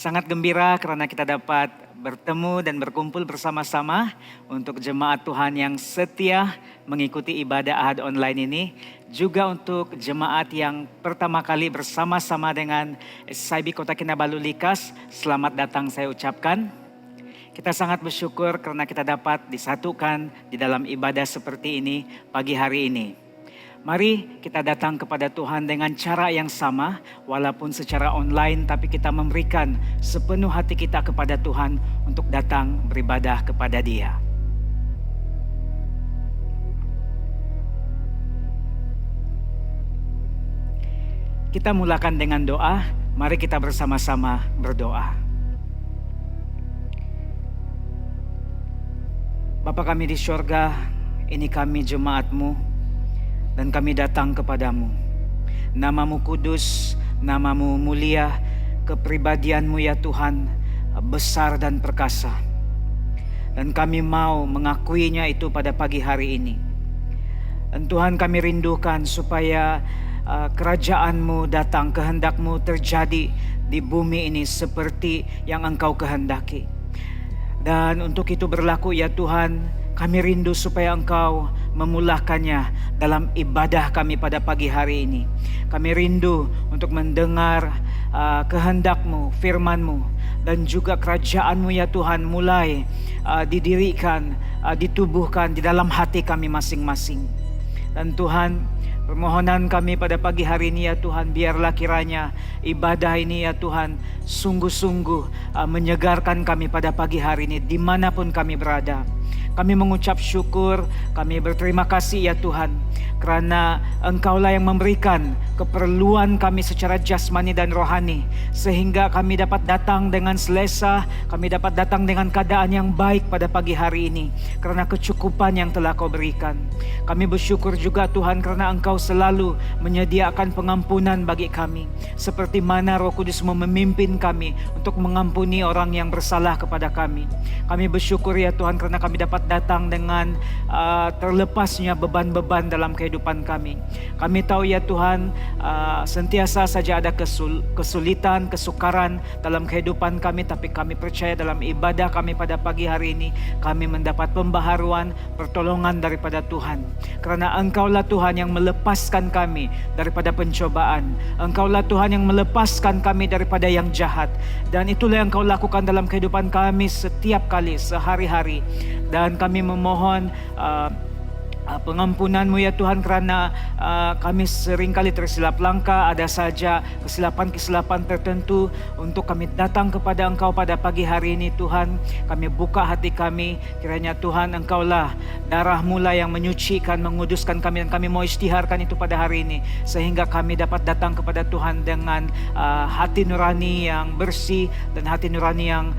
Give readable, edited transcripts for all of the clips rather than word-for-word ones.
Sangat gembira karena kita dapat bertemu dan berkumpul bersama-sama untuk jemaat Tuhan yang setia mengikuti ibadah Ahad online ini. Juga untuk jemaat yang pertama kali bersama-sama dengan SIB Kota Kinabalu Likas, selamat datang saya ucapkan. Kita sangat bersyukur karena kita dapat disatukan di dalam ibadah seperti ini pagi hari ini. Mari kita datang kepada Tuhan dengan cara yang sama, walaupun secara online, tapi kita memberikan sepenuh hati kita kepada Tuhan untuk datang beribadah kepada Dia. Kita mulakan dengan doa, mari kita bersama-sama berdoa. Bapa kami di syurga, ini kami jemaat-Mu. Dan kami datang kepadamu. Namamu kudus, namamu mulia, kepribadianmu ya Tuhan besar dan perkasa. Dan kami mau mengakuinya itu pada pagi hari ini. Dan Tuhan kami rindukan supaya kerajaanmu datang, kehendakmu terjadi di bumi ini seperti yang Engkau kehendaki. Dan untuk itu berlaku ya Tuhan, kami rindu supaya Engkau memulahkannya dalam ibadah kami pada pagi hari ini. Kami rindu untuk mendengar kehendak-Mu, firman-Mu, dan juga kerajaan-Mu ya Tuhan mulai didirikan, ditubuhkan di dalam hati kami masing-masing. Dan Tuhan, permohonan kami pada pagi hari ini ya Tuhan, biarlah kiranya ibadah ini ya Tuhan sungguh-sungguh menyegarkan kami pada pagi hari ini dimanapun kami berada. Kami mengucap syukur, kami berterima kasih ya Tuhan, karena Engkaulah yang memberikan keperluan kami secara jasmani dan rohani, sehingga kami dapat datang dengan selesa, kami dapat datang dengan keadaan yang baik pada pagi hari ini, karena kecukupan yang telah Kau berikan. Kami bersyukur juga Tuhan, karena Engkau selalu menyediakan pengampunan bagi kami, seperti mana Roh Kudus-Mu memimpin kami untuk mengampuni orang yang bersalah kepada kami. Kami bersyukur ya Tuhan, karena kami dapat datang dengan terlepasnya beban-beban dalam kehidupan kami. Kami tahu ya Tuhan, sentiasa saja ada kesulitan, kesukaran dalam kehidupan kami, tapi kami percaya dalam ibadah kami pada pagi hari ini, kami mendapat pembaharuan, pertolongan daripada Tuhan. Karena Engkaulah Tuhan yang melepaskan kami daripada pencobaan. Engkaulah Tuhan yang melepaskan kami daripada yang jahat. Dan itulah yang Kau lakukan dalam kehidupan kami setiap kali, sehari-hari. Dan kami memohon pengampunan-Mu ya Tuhan, karena kami seringkali tersilap langkah, ada saja kesilapan-kesilapan tertentu. Untuk kami datang kepada Engkau pada pagi hari ini Tuhan, kami buka hati kami, kiranya Tuhan Engkaulah darah-Mu lah yang menyucikan, menguduskan kami, dan kami mau isytiharkan itu pada hari ini, sehingga kami dapat datang kepada Tuhan dengan hati nurani yang bersih dan hati nurani yang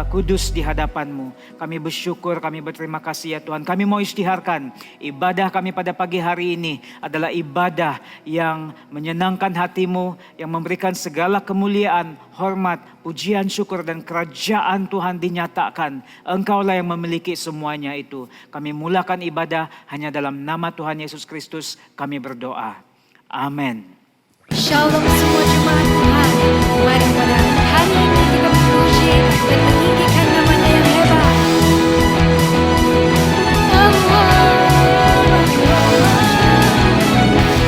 kudus di hadapan-Mu. Kami bersyukur, kami berterima kasih ya Tuhan. Kami mau isytiharkan ibadah kami pada pagi hari ini adalah ibadah yang menyenangkan hati-Mu, yang memberikan segala kemuliaan, hormat, pujian, syukur, dan kerajaan Tuhan dinyatakan. Engkaulah yang memiliki semuanya itu. Kami mulakan ibadah hanya dalam nama Tuhan Yesus Kristus kami berdoa. Amin. Shalom semua jemaat Tuhan. Mari pada hari ini kita memuji dan meninggikan nama-Nya yang hebat.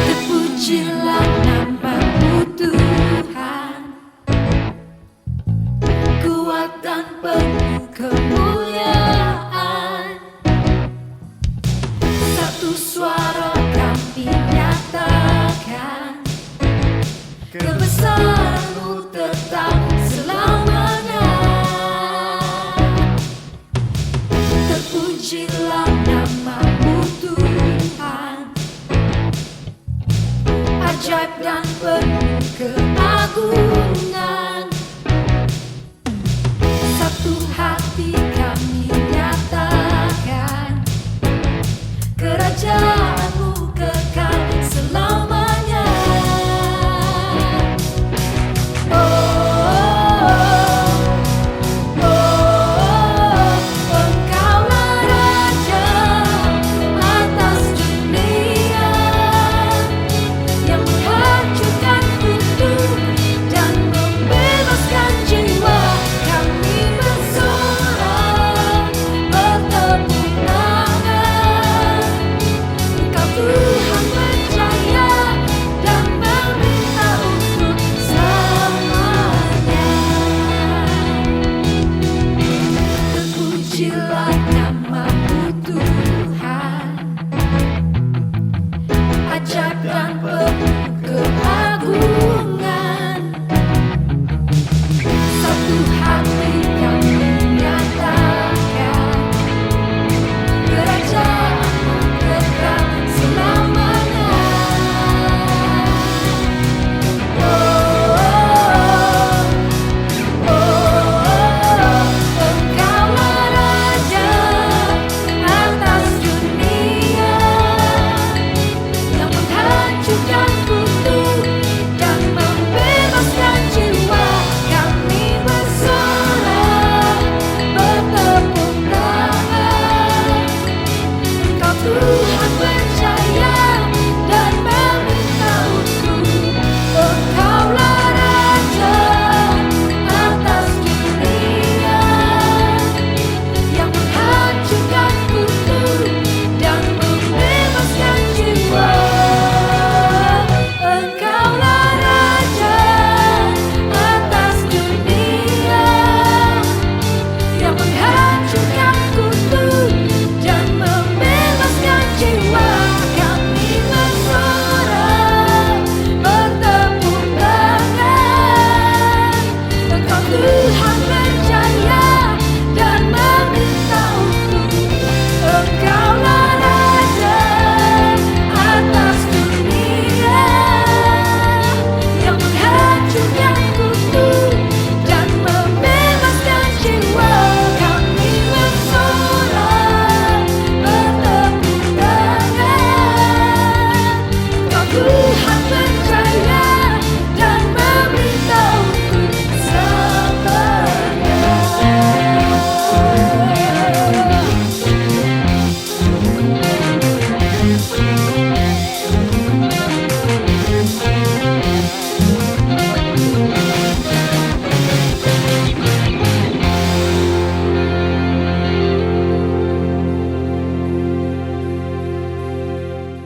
Terpujilah nama-Mu Tuhan, kuat dan penuh kemuliaan. Satu suara kami nyatakan, kebesaran-Mu tetap selamanya. Terpujilah nama-Mu Tuhan, ajaib dan penuh keagungan. Satu hati kami nyatakan, kerajaan-Mu kekal selamanya.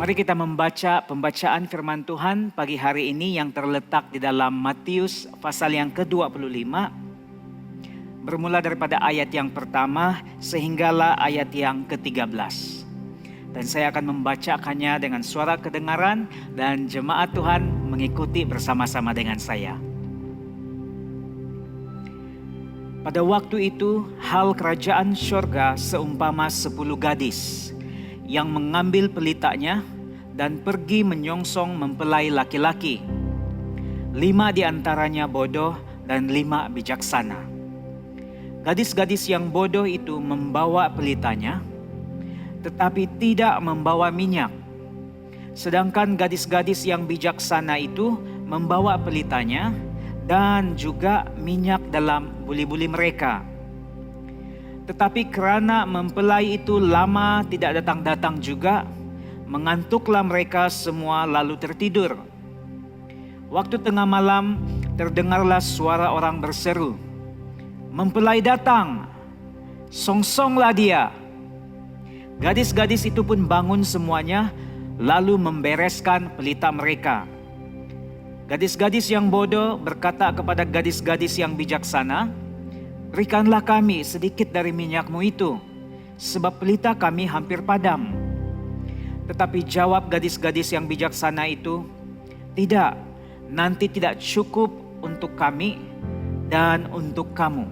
Mari kita membaca pembacaan firman Tuhan pagi hari ini yang terletak di dalam Matius pasal yang ke-25. Bermula daripada ayat yang pertama sehinggalah ayat yang ke-13. Dan saya akan membacakannya dengan suara kedengaran dan jemaat Tuhan mengikuti bersama-sama dengan saya. Pada waktu itu, hal kerajaan syurga seumpama 10 gadis yang mengambil pelitanya dan pergi menyongsong mempelai laki-laki. 5 di antaranya bodoh dan 5 bijaksana. Gadis-gadis yang bodoh itu membawa pelitanya, tetapi tidak membawa minyak. Sedangkan gadis-gadis yang bijaksana itu membawa pelitanya dan juga minyak dalam buli-buli mereka. Tetapi kerana mempelai itu lama tidak datang-datang juga, mengantuklah mereka semua lalu tertidur. Waktu tengah malam terdengarlah suara orang berseru, "Mempelai datang, songsonglah dia." Gadis-gadis itu pun bangun semuanya, lalu membereskan pelita mereka. Gadis-gadis yang bodoh berkata kepada gadis-gadis yang bijaksana, "Berikanlah kami sedikit dari minyakmu itu, sebab pelita kami hampir padam." Tetapi jawab gadis-gadis yang bijaksana itu, "Tidak, nanti tidak cukup untuk kami dan untuk kamu.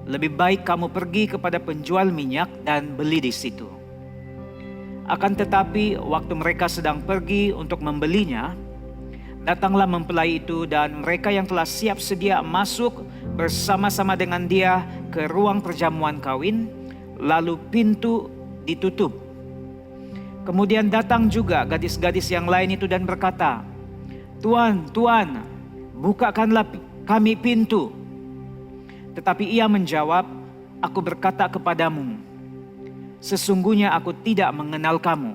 Lebih baik kamu pergi kepada penjual minyak dan beli di situ." Akan tetapi waktu mereka sedang pergi untuk membelinya, datanglah mempelai itu dan mereka yang telah siap sedia masuk bersama-sama dengan dia ke ruang perjamuan kawin, lalu pintu ditutup. Kemudian datang juga gadis-gadis yang lain itu dan berkata, "Tuan, Tuan, bukakanlah kami pintu." Tetapi ia menjawab, "Aku berkata kepadamu, sesungguhnya aku tidak mengenal kamu.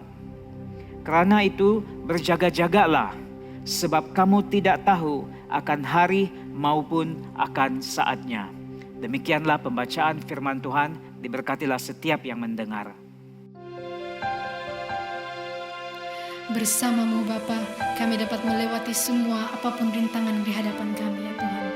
Karena itu berjaga-jagalah, sebab kamu tidak tahu akan hari maupun akan saatnya." Demikianlah pembacaan firman Tuhan, diberkatilah setiap yang mendengar. Bersamamu Bapa, kami dapat melewati semua apapun rintangan di hadapan kami ya Tuhan.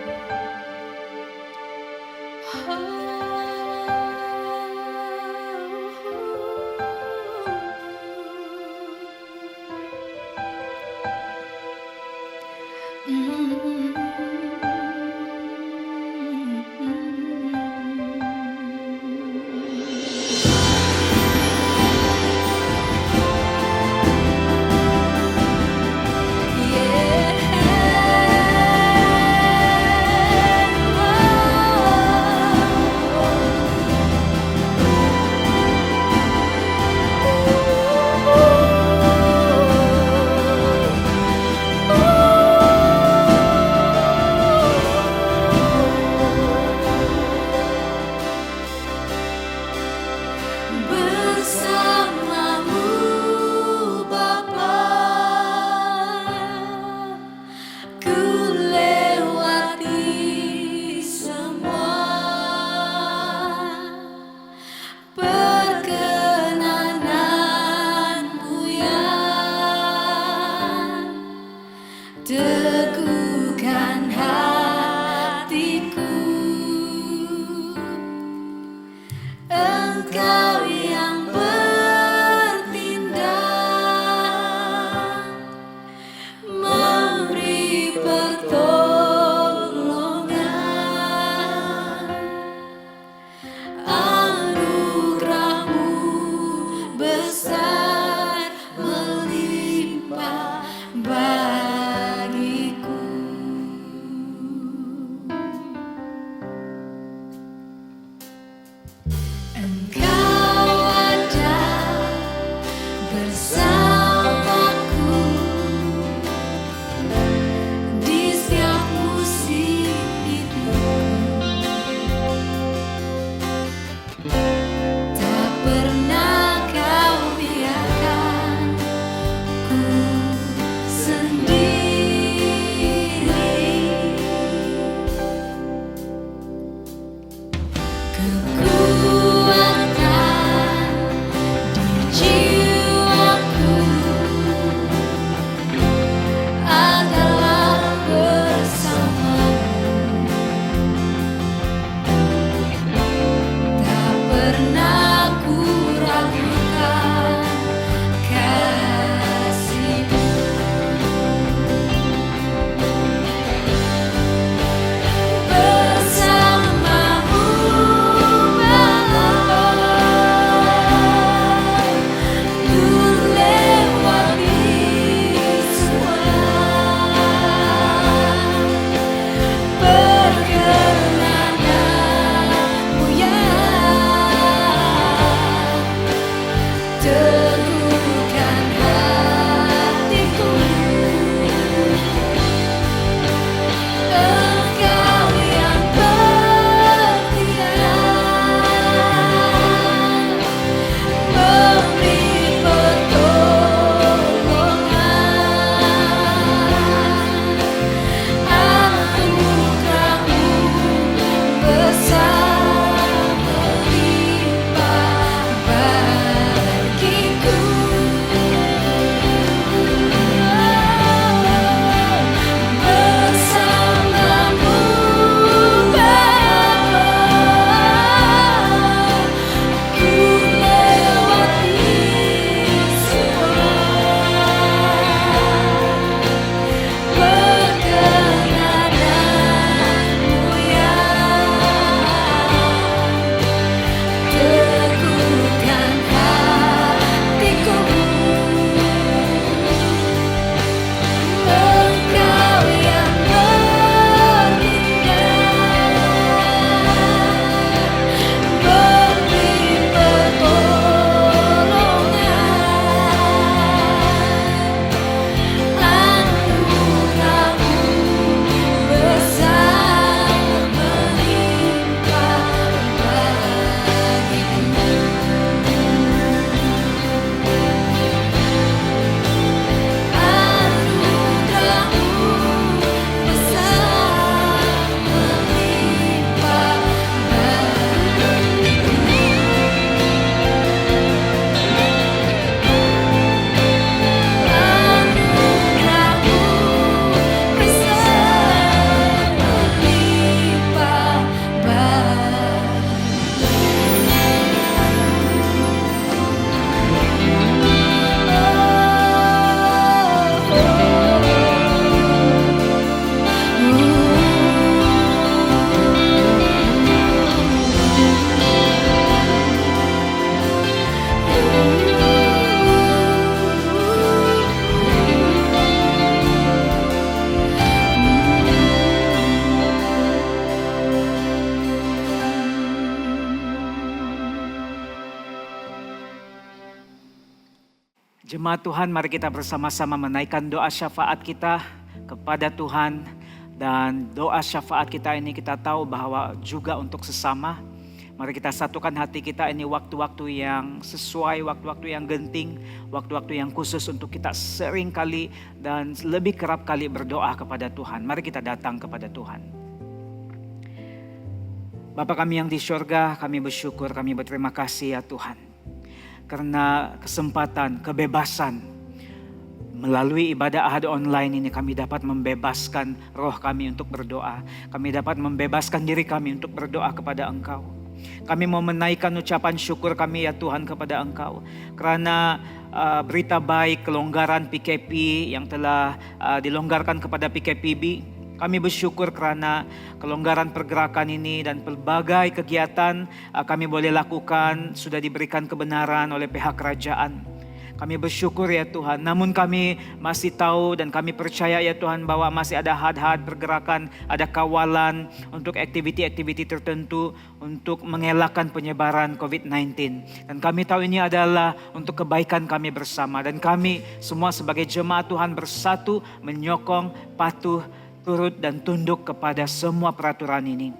Jemaat Tuhan, mari kita bersama-sama menaikkan doa syafaat kita kepada Tuhan. Dan doa syafaat kita ini kita tahu bahwa juga untuk sesama. Mari kita satukan hati kita, ini waktu-waktu yang sesuai, waktu-waktu yang genting, waktu-waktu yang khusus untuk kita sering kali dan lebih kerap kali berdoa kepada Tuhan. Mari kita datang kepada Tuhan. Bapa kami yang di surga, kami bersyukur, kami berterima kasih ya Tuhan. Karena kesempatan, kebebasan, melalui ibadah ahad online ini kami dapat membebaskan roh kami untuk berdoa. Kami dapat membebaskan diri kami untuk berdoa kepada Engkau. Kami mau menaikkan ucapan syukur kami ya Tuhan kepada Engkau. Karena berita baik kelonggaran PKP yang telah dilonggarkan kepada PKPB. Kami bersyukur karena kelonggaran pergerakan ini dan pelbagai kegiatan kami boleh lakukan sudah diberikan kebenaran oleh pihak kerajaan. Kami bersyukur ya Tuhan, namun kami masih tahu dan kami percaya ya Tuhan bahwa masih ada had-had pergerakan, ada kawalan untuk aktiviti-aktiviti tertentu untuk mengelakkan penyebaran COVID-19. Dan kami tahu ini adalah untuk kebaikan kami bersama. Dan kami semua sebagai jemaat Tuhan bersatu menyokong, patuh, turut dan tunduk kepada semua peraturan ini.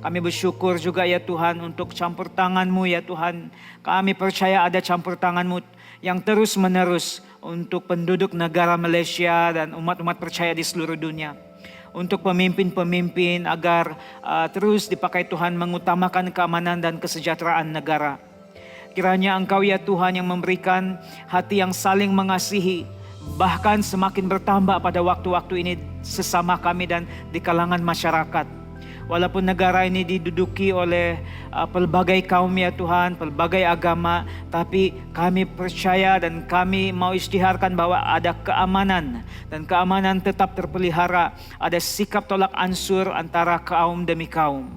Kami bersyukur juga ya Tuhan untuk campur tangan-Mu ya Tuhan. Kami percaya ada campur tangan-Mu yang terus menerus untuk penduduk negara Malaysia dan umat-umat percaya di seluruh dunia. Untuk pemimpin-pemimpin agar terus dipakai Tuhan mengutamakan keamanan dan kesejahteraan negara. Kiranya Engkau ya Tuhan yang memberikan hati yang saling mengasihi, bahkan semakin bertambah pada waktu-waktu ini sesama kami dan di kalangan masyarakat. Walaupun negara ini diduduki oleh pelbagai kaum ya Tuhan, pelbagai agama, tapi kami percaya dan kami mau isytiharkan bahwa ada keamanan dan keamanan tetap terpelihara. Ada sikap tolak ansur antara kaum demi kaum.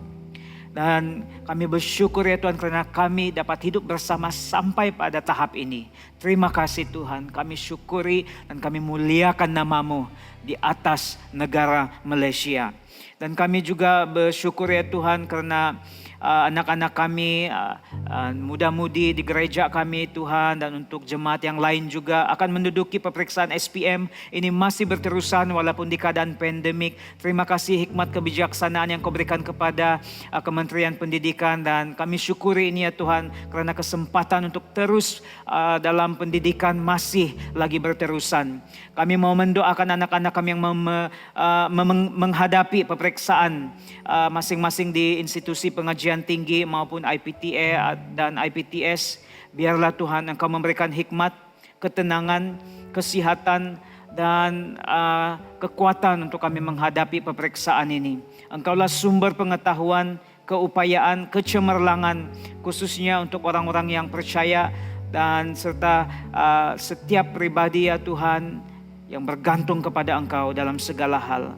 Dan kami bersyukur ya Tuhan karena kami dapat hidup bersama sampai pada tahap ini. Terima kasih Tuhan, kami syukuri dan kami muliakan nama-Mu di atas negara Malaysia. Dan kami juga bersyukur ya Tuhan karena anak-anak kami, muda-mudi di gereja kami Tuhan, dan untuk jemaat yang lain juga akan menduduki peperiksaan SPM. Ini masih berterusan walaupun di keadaan pandemik. Terima kasih hikmat kebijaksanaan yang Kau berikan kepada Kementerian Pendidikan, dan kami syukuri ini ya Tuhan karena kesempatan untuk terus dalam pendidikan masih lagi berterusan. Kami mau mendoakan anak-anak kami yang menghadapi peperiksaan masing-masing di institusi pengajian tinggi maupun IPTA dan IPTS. Biarlah Tuhan Engkau memberikan hikmat, ketenangan, kesehatan dan kekuatan untuk kami menghadapi peperiksaan ini. Engkaulah sumber pengetahuan, keupayaan, kecemerlangan khususnya untuk orang-orang yang percaya dan serta setiap pribadi ya Tuhan yang bergantung kepada Engkau dalam segala hal.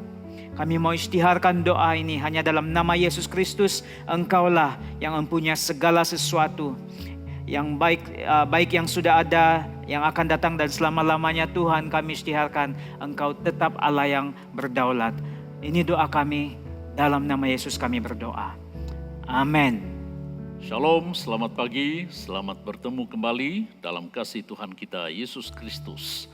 Kami mau isytiharkan doa ini hanya dalam nama Yesus Kristus. Engkaulah yang mempunyai segala sesuatu yang baik yang sudah ada, yang akan datang dan selama-lamanya. Tuhan, kami isytiharkan Engkau tetap Allah yang berdaulat. Ini doa kami, dalam nama Yesus kami berdoa. Amin. Shalom, selamat pagi, selamat bertemu kembali dalam kasih Tuhan kita Yesus Kristus.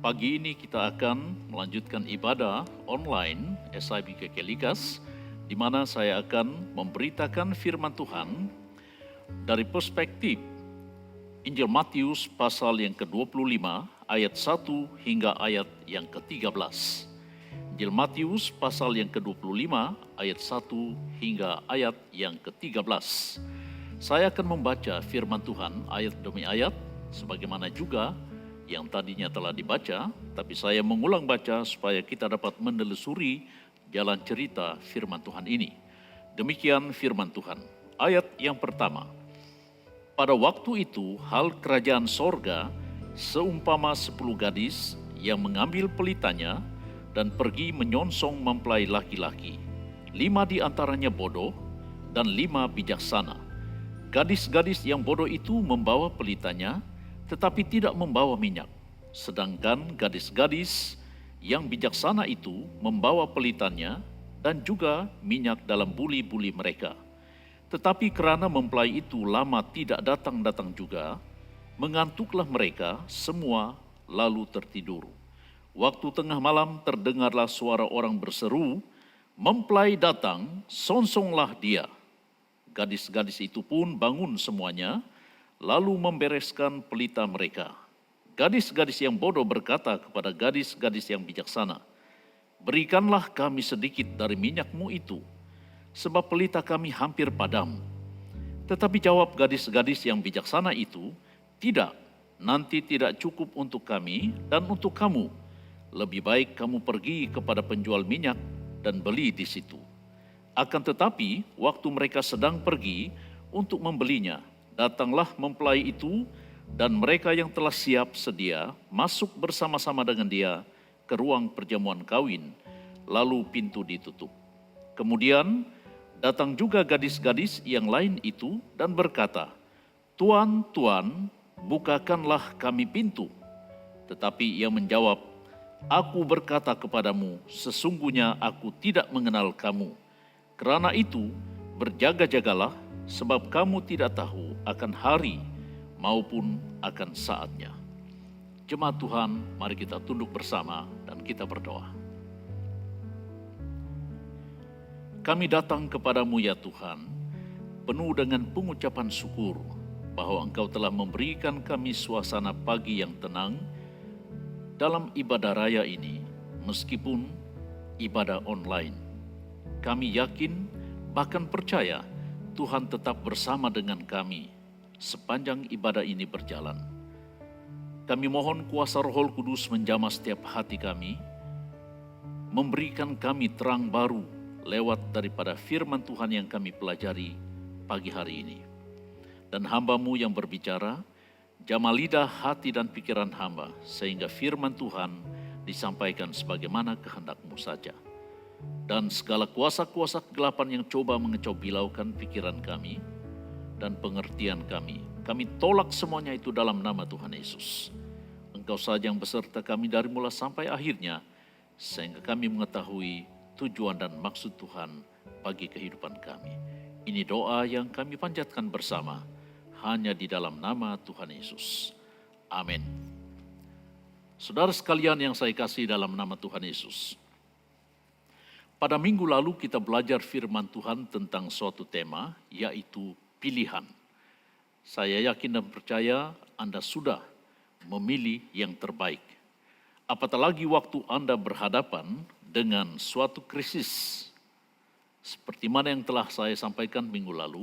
Pagi ini kita akan melanjutkan ibadah online SIBKK Likas, di mana saya akan memberitakan firman Tuhan dari perspektif Injil Matius pasal yang ke-25 ayat 1 hingga ayat yang ke-13. Injil Matius pasal yang ke-25 ayat 1 hingga ayat yang ke-13. Saya akan membaca firman Tuhan ayat demi ayat, sebagaimana juga yang tadinya telah dibaca, tapi saya mengulang baca supaya kita dapat menelusuri jalan cerita firman Tuhan ini. Demikian firman Tuhan. Ayat yang pertama. Pada waktu itu, hal kerajaan sorga seumpama 10 gadis yang mengambil pelitanya dan pergi menyongsong mempelai laki-laki. 5 di antaranya bodoh dan 5 bijaksana. Gadis-gadis yang bodoh itu membawa pelitanya, tetapi tidak membawa minyak. Sedangkan gadis-gadis yang bijaksana itu membawa pelitannya dan juga minyak dalam buli-buli mereka. Tetapi kerana mempelai itu lama tidak datang-datang juga, Mengantuklah mereka semua lalu tertidur. Waktu tengah malam terdengarlah suara orang berseru, "Mempelai datang, songsonglah dia." Gadis-gadis itu pun bangun semuanya, lalu membereskan pelita mereka. Gadis-gadis yang bodoh berkata kepada gadis-gadis yang bijaksana, "Berikanlah kami sedikit dari minyakmu itu, sebab pelita kami hampir padam." Tetapi jawab gadis-gadis yang bijaksana itu, "Tidak, nanti tidak cukup untuk kami dan untuk kamu. Lebih baik kamu pergi kepada penjual minyak dan beli di situ." Akan tetapi, waktu mereka sedang pergi untuk membelinya, datanglah mempelai itu dan mereka yang telah siap sedia masuk bersama-sama dengan dia ke ruang perjamuan kawin, lalu pintu ditutup. Kemudian datang juga gadis-gadis yang lain itu dan berkata, "Tuan, Tuan, bukakanlah kami pintu." Tetapi ia menjawab, "Aku berkata kepadamu, sesungguhnya aku tidak mengenal kamu. Karena itu, berjaga-jagalah, sebab kamu tidak tahu akan hari maupun akan saatnya." Jemaat Tuhan, mari kita tunduk bersama dan kita berdoa. Kami datang kepadamu ya Tuhan, penuh dengan pengucapan syukur bahwa Engkau telah memberikan kami suasana pagi yang tenang dalam ibadah raya ini, meskipun ibadah online. Kami yakin, bahkan percaya, Tuhan tetap bersama dengan kami sepanjang ibadah ini berjalan. Kami mohon kuasa Roh Kudus menjamah setiap hati kami, memberikan kami terang baru lewat daripada firman Tuhan yang kami pelajari pagi hari ini. Dan hamba-Mu yang berbicara, jamah lidah, hati dan pikiran hamba, sehingga firman Tuhan disampaikan sebagaimana kehendak-Mu saja. Dan segala kuasa-kuasa kegelapan yang coba mengecau bilaukan pikiran kami dan pengertian kami tolak semuanya itu dalam nama Tuhan Yesus. Engkau saja yang beserta kami dari mula sampai akhirnya, sehingga kami mengetahui tujuan dan maksud Tuhan bagi kehidupan kami. Ini doa yang kami panjatkan bersama, hanya di dalam nama Tuhan Yesus. Amin. Saudara sekalian yang saya kasih dalam nama Tuhan Yesus, pada minggu lalu kita belajar firman Tuhan tentang suatu tema, yaitu pilihan. Saya yakin dan percaya Anda sudah memilih yang terbaik. Apatah lagi waktu Anda berhadapan dengan suatu krisis. Seperti mana yang telah saya sampaikan minggu lalu,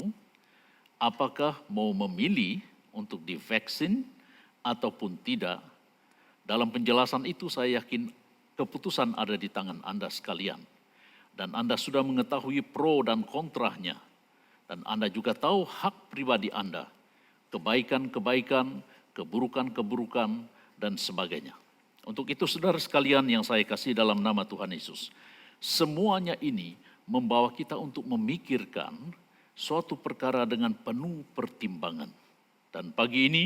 apakah mau memilih untuk divaksin ataupun tidak? Dalam penjelasan itu saya yakin keputusan ada di tangan Anda sekalian. Dan Anda sudah mengetahui pro dan kontranya. Dan Anda juga tahu hak pribadi Anda, kebaikan-kebaikan, keburukan-keburukan, dan sebagainya. Untuk itu saudara sekalian yang saya kasih dalam nama Tuhan Yesus, semuanya ini membawa kita untuk memikirkan suatu perkara dengan penuh pertimbangan. Dan pagi ini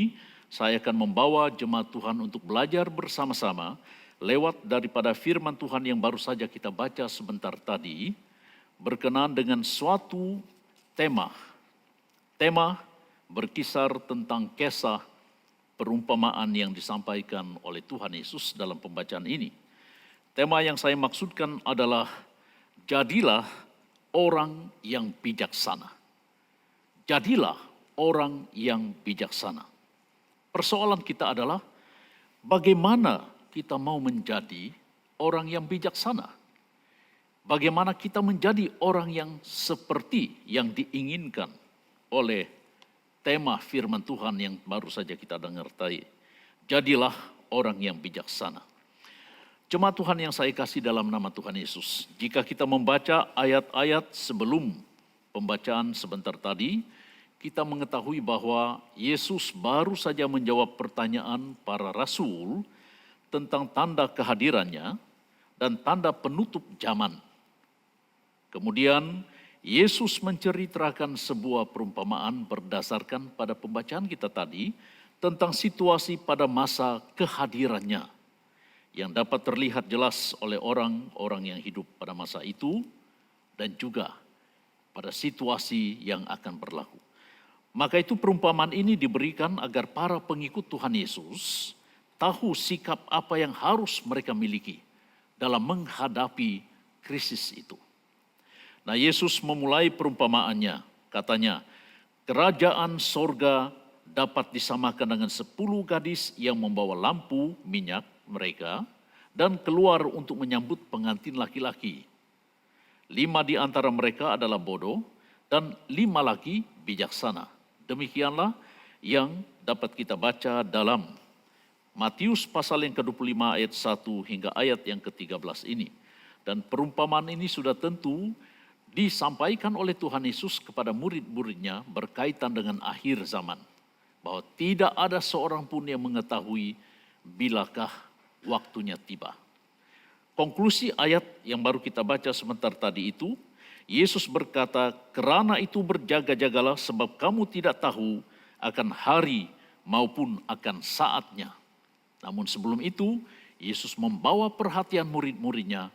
saya akan membawa jemaat Tuhan untuk belajar bersama-sama lewat daripada firman Tuhan yang baru saja kita baca sebentar tadi, berkenaan dengan suatu tema. Tema berkisar tentang kisah perumpamaan yang disampaikan oleh Tuhan Yesus dalam pembacaan ini. Tema yang saya maksudkan adalah, jadilah orang yang bijaksana. Jadilah orang yang bijaksana. Persoalan kita adalah, bagaimana kita mau menjadi orang yang bijaksana? Bagaimana kita menjadi orang yang seperti yang diinginkan oleh tema firman Tuhan yang baru saja kita dengar tadi. Jadilah orang yang bijaksana. Jemaat Tuhan yang saya kasih dalam nama Tuhan Yesus, jika kita membaca ayat-ayat sebelum pembacaan sebentar tadi, kita mengetahui bahwa Yesus baru saja menjawab pertanyaan para rasul tentang tanda kehadirannya dan tanda penutup zaman. Kemudian Yesus menceritakan sebuah perumpamaan berdasarkan pada pembacaan kita tadi tentang situasi pada masa kehadirannya yang dapat terlihat jelas oleh orang-orang yang hidup pada masa itu dan juga pada situasi yang akan berlaku. Maka itu perumpamaan ini diberikan agar para pengikut Tuhan Yesus tahu sikap apa yang harus mereka miliki dalam menghadapi krisis itu. Nah, Yesus memulai perumpamaannya, katanya, kerajaan sorga dapat disamakan dengan 10 gadis yang membawa lampu minyak mereka dan keluar untuk menyambut pengantin laki-laki. 5 di antara mereka adalah bodoh dan 5 lagi bijaksana. Demikianlah yang dapat kita baca dalam Matius pasal yang ke-25 ayat 1 hingga ayat yang ke-13 ini. Dan perumpamaan ini sudah tentu disampaikan oleh Tuhan Yesus kepada murid-muridnya berkaitan dengan akhir zaman. Bahwa tidak ada seorang pun yang mengetahui bilakah waktunya tiba. Konklusi ayat yang baru kita baca sebentar tadi itu, Yesus berkata, kerana itu berjaga-jagalah sebab kamu tidak tahu akan hari maupun akan saatnya. Namun sebelum itu, Yesus membawa perhatian murid-muridnya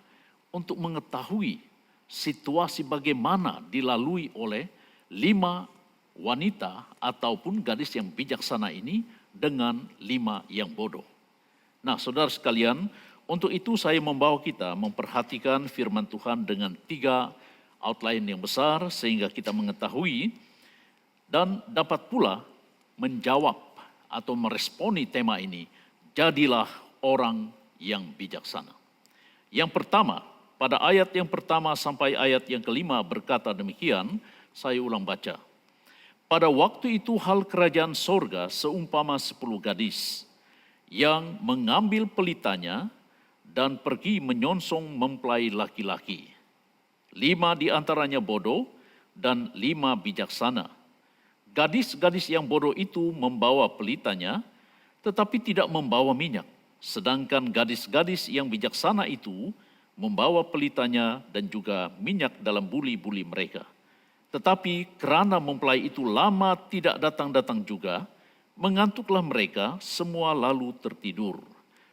untuk mengetahui situasi bagaimana dilalui oleh 5 wanita ataupun gadis yang bijaksana ini dengan 5 yang bodoh. Nah, saudara sekalian, untuk itu saya membawa kita memperhatikan firman Tuhan dengan 3 outline yang besar sehingga kita mengetahui dan dapat pula menjawab atau meresponi tema ini, jadilah orang yang bijaksana. Yang pertama, pada ayat yang pertama sampai ayat yang kelima berkata demikian, saya ulang baca. Pada waktu itu hal kerajaan sorga seumpama 10 gadis yang mengambil pelitanya dan pergi menyongsong mempelai laki-laki. 5 di antaranya bodoh dan 5 bijaksana. Gadis-gadis yang bodoh itu membawa pelitanya tetapi tidak membawa minyak. Sedangkan gadis-gadis yang bijaksana itu membawa pelitanya dan juga minyak dalam buli-buli mereka. Tetapi kerana mempelai itu lama tidak datang-datang juga, mengantuklah mereka semua lalu tertidur.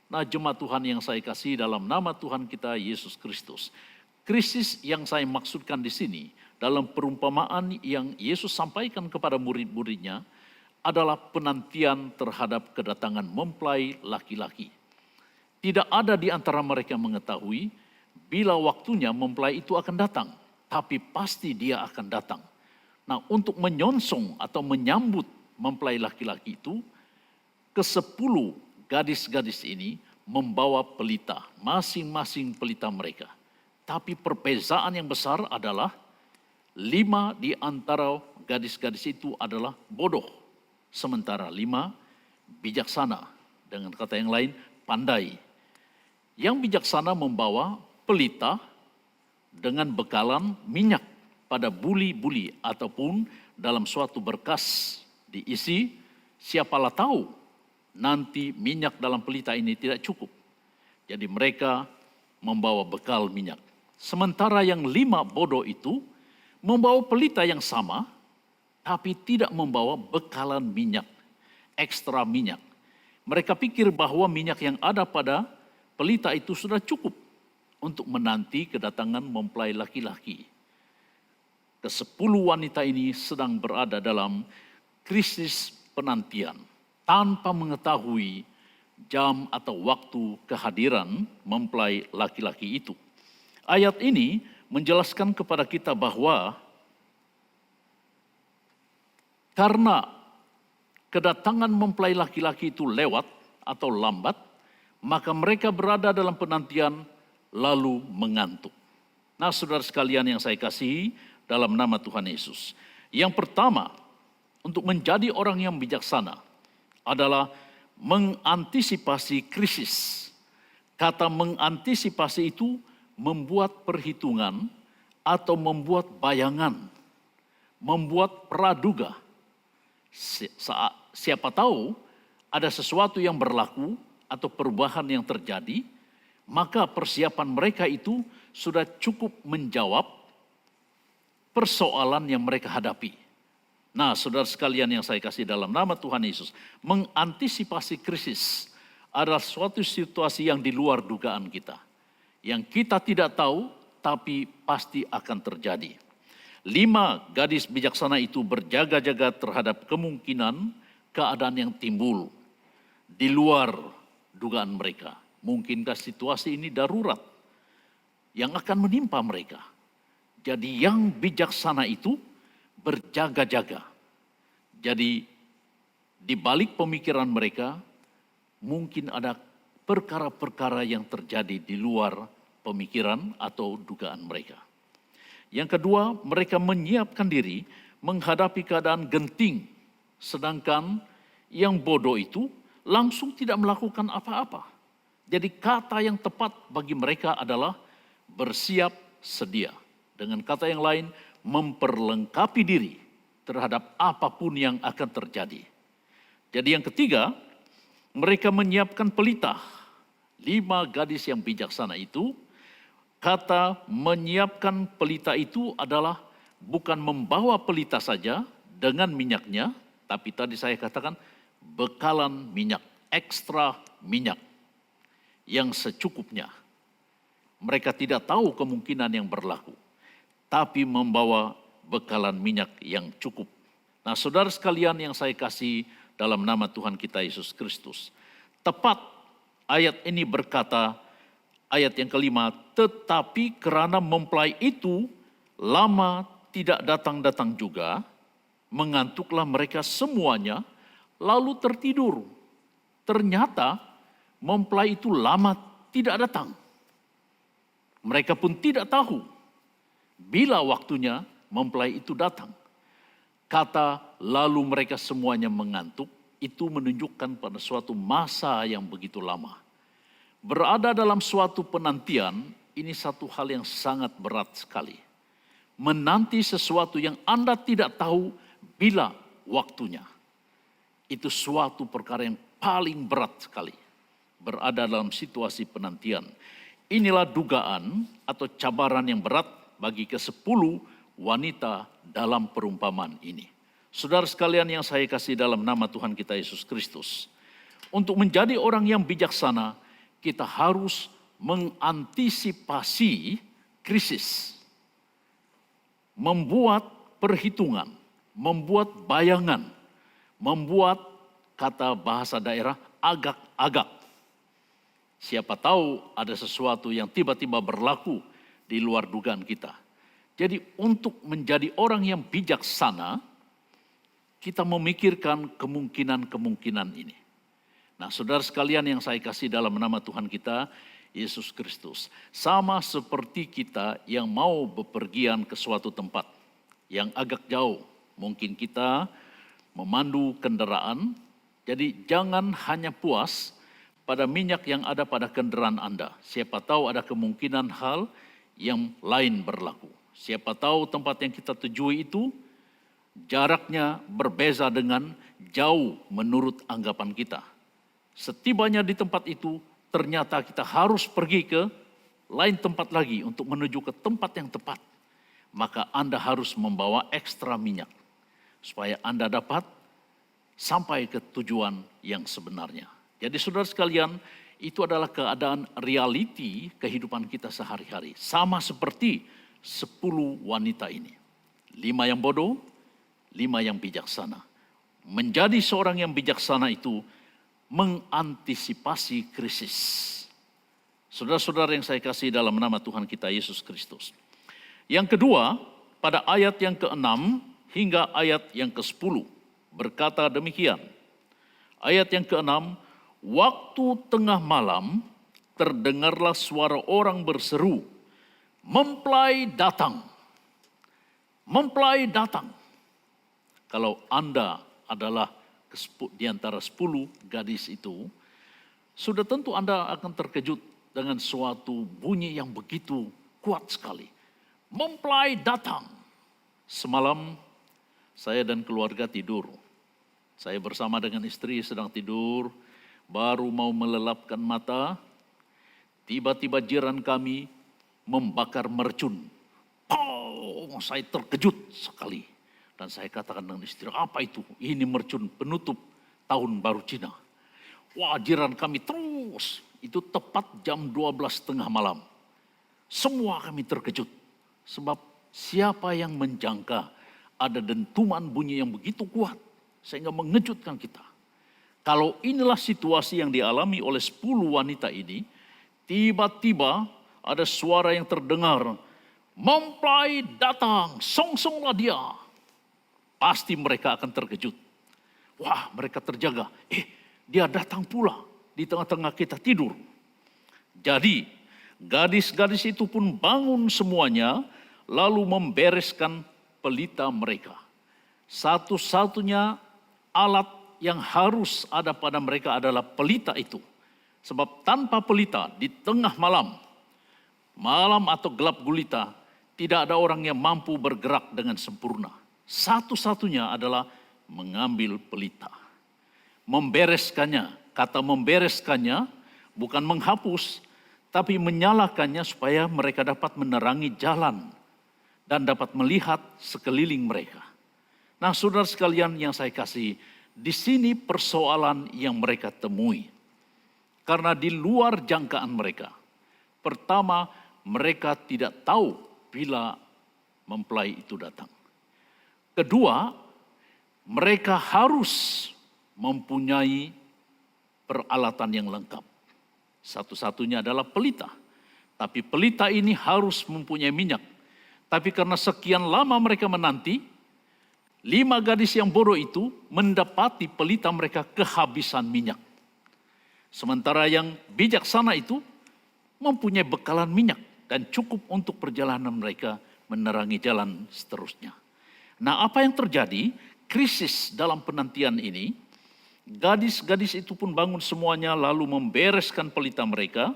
Nah, jemaat Tuhan yang saya kasih dalam nama Tuhan kita Yesus Kristus. Krisis yang saya maksudkan di sini dalam perumpamaan yang Yesus sampaikan kepada murid-muridnya adalah penantian terhadap kedatangan mempelai laki-laki. Tidak ada di antara mereka mengetahui bila waktunya mempelai itu akan datang, tapi pasti dia akan datang. Nah, untuk menyongsong atau menyambut mempelai laki-laki itu, ke-10 gadis-gadis ini membawa pelita, masing-masing pelita mereka. Tapi perbezaan yang besar adalah 5 di antara gadis-gadis itu adalah bodoh. Sementara 5 bijaksana. Dengan kata yang lain, pandai. Yang bijaksana membawa pelita dengan bekalan minyak pada buli-buli ataupun dalam suatu berkas diisi, siapalah tahu nanti minyak dalam pelita ini tidak cukup. Jadi mereka membawa bekal minyak. Sementara yang 5 bodoh itu membawa pelita yang sama, tapi tidak membawa bekalan minyak, ekstra minyak. Mereka pikir bahwa minyak yang ada pada pelita itu sudah cukup untuk menanti kedatangan mempelai laki-laki. Ke-10 wanita ini sedang berada dalam krisis penantian, tanpa mengetahui jam atau waktu kehadiran mempelai laki-laki itu. Ayat ini menjelaskan kepada kita bahwa karena kedatangan mempelai laki-laki itu lewat atau lambat, maka mereka berada dalam penantian lalu mengantuk. Nah, saudara sekalian yang saya kasihi dalam nama Tuhan Yesus. Yang pertama, untuk menjadi orang yang bijaksana adalah mengantisipasi krisis. Kata mengantisipasi itu membuat perhitungan atau membuat bayangan, membuat praduga. Siapa tahu ada sesuatu yang berlaku atau perubahan yang terjadi, maka persiapan mereka itu sudah cukup menjawab persoalan yang mereka hadapi. Nah, saudara sekalian yang saya kasih dalam nama Tuhan Yesus, mengantisipasi krisis adalah suatu situasi yang di luar dugaan kita. Yang kita tidak tahu, tapi pasti akan terjadi. 5 gadis bijaksana itu berjaga-jaga terhadap kemungkinan keadaan yang timbul di luar dugaan mereka. Mungkinkah situasi ini darurat yang akan menimpa mereka? Jadi yang bijaksana itu berjaga-jaga. Jadi di balik pemikiran mereka mungkin ada perkara-perkara yang terjadi di luar pemikiran atau dugaan mereka. Yang kedua, mereka menyiapkan diri menghadapi keadaan genting, sedangkan yang bodoh itu langsung tidak melakukan apa-apa. Jadi kata yang tepat bagi mereka adalah bersiap sedia. Dengan kata yang lain, memperlengkapi diri terhadap apapun yang akan terjadi. Jadi yang ketiga, mereka menyiapkan pelita. 5 gadis yang bijaksana itu, kata menyiapkan pelita itu adalah bukan membawa pelita saja dengan minyaknya, tapi tadi saya katakan bekalan minyak, ekstra minyak yang secukupnya. Mereka tidak tahu kemungkinan yang berlaku, tapi membawa bekalan minyak yang cukup. Nah, saudara sekalian yang saya kasih dalam nama Tuhan kita Yesus Kristus, tepat ayat ini berkata, ayat yang kelima, tetapi karena mempelai itu lama tidak datang-datang juga, mengantuklah mereka semuanya, lalu tertidur. Ternyata mempelai itu lama tidak datang. Mereka pun tidak tahu bila waktunya mempelai itu datang. Kata lalu mereka semuanya mengantuk, itu menunjukkan pada suatu masa yang begitu lama. Berada dalam suatu penantian, ini satu hal yang sangat berat sekali. Menanti sesuatu yang Anda tidak tahu bila waktunya. Itu suatu perkara yang paling berat sekali. Berada dalam situasi penantian. Inilah dugaan atau cabaran yang berat bagi ke-10 wanita dalam perumpamaan ini. Saudara sekalian yang saya kasih dalam nama Tuhan kita Yesus Kristus. Untuk menjadi orang yang bijaksana, kita harus mengantisipasi krisis. Membuat perhitungan, membuat bayangan, membuat kata bahasa daerah agak-agak. Siapa tahu ada sesuatu yang tiba-tiba berlaku di luar dugaan kita. Jadi untuk menjadi orang yang bijaksana, kita memikirkan kemungkinan-kemungkinan ini. Nah, saudara sekalian yang saya kasih dalam nama Tuhan kita, Yesus Kristus. Sama seperti kita yang mau bepergian ke suatu tempat yang agak jauh. Mungkin kita memandu kendaraan, jadi jangan hanya puas pada minyak yang ada pada kendaraan Anda. Siapa tahu ada kemungkinan hal yang lain berlaku. Siapa tahu tempat yang kita tujui itu jaraknya berbeza dengan jauh menurut anggapan kita. Setibanya di tempat itu, ternyata kita harus pergi ke lain tempat lagi untuk menuju ke tempat yang tepat. Maka Anda harus membawa ekstra minyak supaya Anda dapat sampai ke tujuan yang sebenarnya. Jadi saudara sekalian, itu adalah keadaan realiti kehidupan kita sehari-hari. Sama seperti 10 wanita ini. 5 yang bodoh, 5 yang bijaksana. Menjadi seorang yang bijaksana itu mengantisipasi krisis. Saudara-saudara yang saya kasih dalam nama Tuhan kita Yesus Kristus. Yang kedua, pada ayat yang ke-6 hingga ayat yang ke-10 berkata demikian. Ayat yang ke-6, waktu tengah malam terdengarlah suara orang berseru, mempelai datang. Mempelai datang. Kalau Anda adalah di antara 10 gadis itu, sudah tentu Anda akan terkejut dengan suatu bunyi yang begitu kuat sekali. Mempelai datang. Semalam saya dan keluarga tidur. Saya bersama dengan istri sedang tidur, baru mau melelapkan mata, tiba-tiba jiran kami membakar mercun. Oh, saya terkejut sekali. Dan saya katakan dengan istri, apa itu? Ini mercun penutup tahun baru Cina. Wah, jiran kami terus. Itu tepat jam 12 tengah malam. Semua kami terkejut. Sebab Siapa yang menjangka ada dentuman bunyi yang begitu kuat sehingga mengejutkan kita. Kalau inilah situasi yang dialami oleh 10 wanita ini, tiba-tiba ada suara yang terdengar, mempelai datang, songsonglah dia. Pasti mereka akan terkejut. Wah, mereka terjaga. Dia datang pula di tengah-tengah kita tidur. Jadi, gadis-gadis itu pun bangun semuanya, lalu membereskan pelita mereka. Satu-satunya alat yang harus ada pada mereka adalah pelita itu. Sebab tanpa pelita di tengah malam atau gelap gulita, tidak ada orang yang mampu bergerak dengan sempurna. Satu-satunya adalah mengambil pelita. Membereskannya, kata membereskannya bukan menghapus, tapi menyalakannya supaya mereka dapat menerangi jalan dan dapat melihat sekeliling mereka. Nah, saudara sekalian yang saya kasih, di sini persoalan yang mereka temui. Karena di luar jangkaan mereka. Pertama, mereka tidak tahu bila mempelai itu datang. Kedua, mereka harus mempunyai peralatan yang lengkap. Satu-satunya adalah pelita. Tapi pelita ini harus mempunyai minyak. Tapi karena sekian lama mereka menanti, 5 gadis yang bodoh itu mendapati pelita mereka kehabisan minyak. Sementara yang bijaksana itu mempunyai bekalan minyak dan cukup untuk perjalanan mereka menerangi jalan seterusnya. Nah, apa yang terjadi? Krisis dalam penantian ini, gadis-gadis itu pun bangun semuanya lalu membereskan pelita mereka.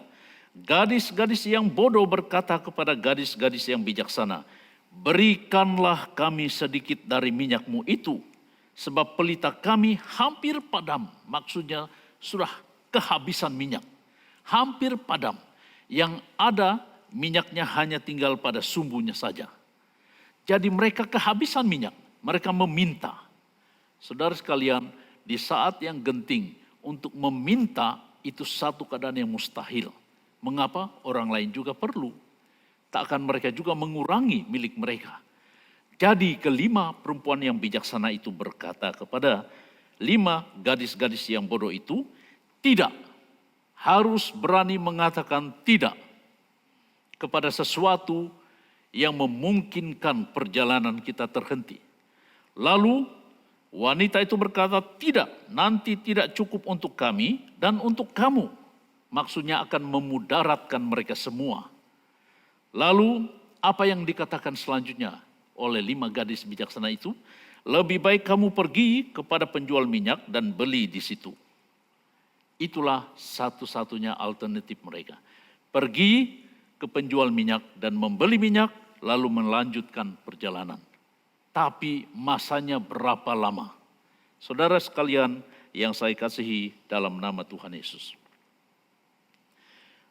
Gadis-gadis yang bodoh berkata kepada gadis-gadis yang bijaksana, berikanlah kami sedikit dari minyakmu itu, sebab pelita kami hampir padam. Maksudnya sudah kehabisan minyak, hampir padam. Yang ada minyaknya hanya tinggal pada sumbunya saja. Jadi mereka kehabisan minyak, mereka meminta. Saudara sekalian, di saat yang genting untuk meminta itu satu keadaan yang mustahil. Mengapa? Orang lain juga perlu. Tak akan mereka juga mengurangi milik mereka. Jadi kelima perempuan yang bijaksana itu berkata kepada 5 gadis-gadis yang bodoh itu, tidak. Harus berani mengatakan tidak kepada sesuatu yang memungkinkan perjalanan kita terhenti. Lalu wanita itu berkata, tidak, nanti tidak cukup untuk kami dan untuk kamu. Maksudnya akan memudaratkan mereka semua. Lalu apa yang dikatakan selanjutnya oleh 5 gadis bijaksana itu? Lebih baik kamu pergi kepada penjual minyak dan beli di situ. Itulah satu-satunya alternatif mereka. Pergi ke penjual minyak dan membeli minyak lalu melanjutkan perjalanan. Tapi masanya berapa lama? Saudara sekalian yang saya kasihi dalam nama Tuhan Yesus.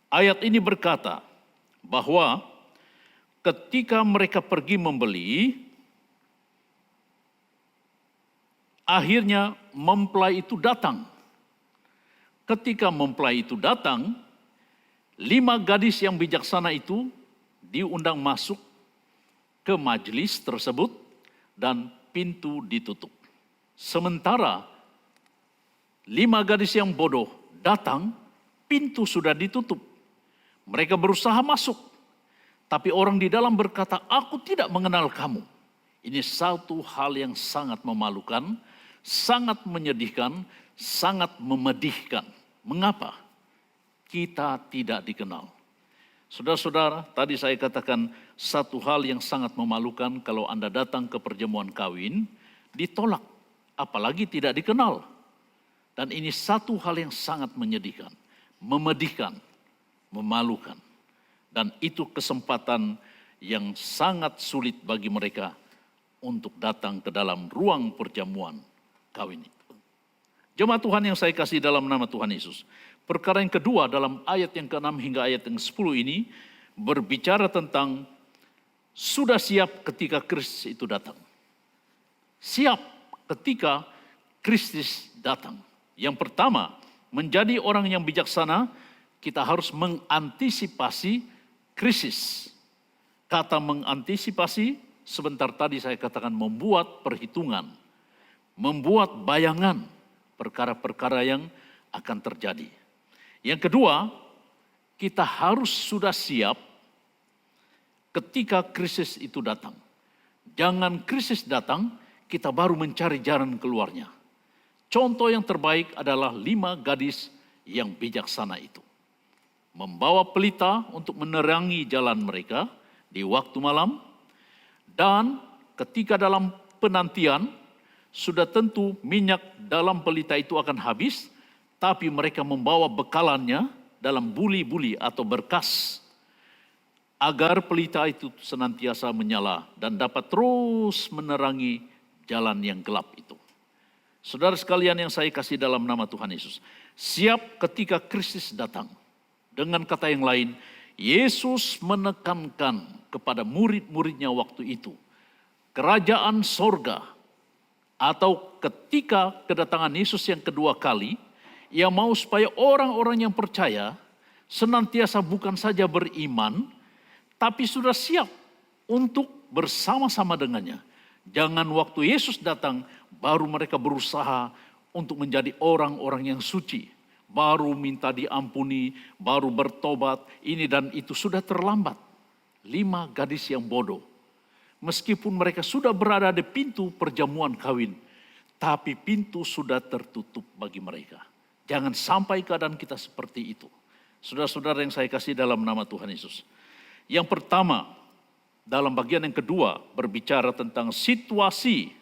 Ayat ini berkata bahwa ketika mereka pergi membeli, akhirnya mempelai itu datang. Ketika mempelai itu datang, 5 gadis yang bijaksana itu diundang masuk ke majelis tersebut dan pintu ditutup. Sementara 5 gadis yang bodoh datang, pintu sudah ditutup. Mereka berusaha masuk, tapi orang di dalam berkata, aku tidak mengenal kamu. Ini satu hal yang sangat memalukan, sangat menyedihkan, sangat memedihkan. Mengapa? Kita tidak dikenal. Saudara-saudara, tadi saya katakan satu hal yang sangat memalukan kalau Anda datang ke perjamuan kawin, ditolak, apalagi tidak dikenal. Dan ini satu hal yang sangat menyedihkan, memedihkan, memalukan. Dan itu kesempatan yang sangat sulit bagi mereka untuk datang ke dalam ruang perjamuan kawin itu. Jemaat Tuhan yang saya kasih dalam nama Tuhan Yesus. Perkara yang kedua dalam ayat yang ke-6 hingga ayat yang 10 ini berbicara tentang sudah siap ketika Kristus itu datang. Siap ketika Kristus datang. Yang pertama, menjadi orang yang bijaksana, kita harus mengantisipasi krisis. Kata mengantisipasi, sebentar tadi saya katakan membuat perhitungan, membuat bayangan perkara-perkara yang akan terjadi. Yang kedua, kita harus sudah siap ketika krisis itu datang. Jangan krisis datang, kita baru mencari jalan keluarnya. Contoh yang terbaik adalah 5 gadis yang bijaksana itu. Membawa pelita untuk menerangi jalan mereka di waktu malam, dan ketika dalam penantian, sudah tentu minyak dalam pelita itu akan habis, tapi mereka membawa bekalannya dalam buli-buli atau berkas, agar pelita itu senantiasa menyala dan dapat terus menerangi jalan yang gelap itu. Saudara sekalian yang saya kasih dalam nama Tuhan Yesus, siap ketika krisis datang. Dengan kata yang lain, Yesus menekankan kepada murid-muridnya waktu itu, kerajaan sorga, atau ketika kedatangan Yesus yang kedua kali, Ia mau supaya orang-orang yang percaya senantiasa bukan saja beriman, tapi sudah siap untuk bersama-sama dengannya. Jangan waktu Yesus datang, baru mereka berusaha untuk menjadi orang-orang yang suci. Baru minta diampuni, baru bertobat, ini dan itu sudah terlambat. 5 gadis yang bodoh. Meskipun mereka sudah berada di pintu perjamuan kawin, tapi pintu sudah tertutup bagi mereka. Jangan sampai keadaan kita seperti itu. Saudara-saudara yang saya kasih dalam nama Tuhan Yesus. Yang pertama, dalam bagian yang kedua, berbicara tentang situasi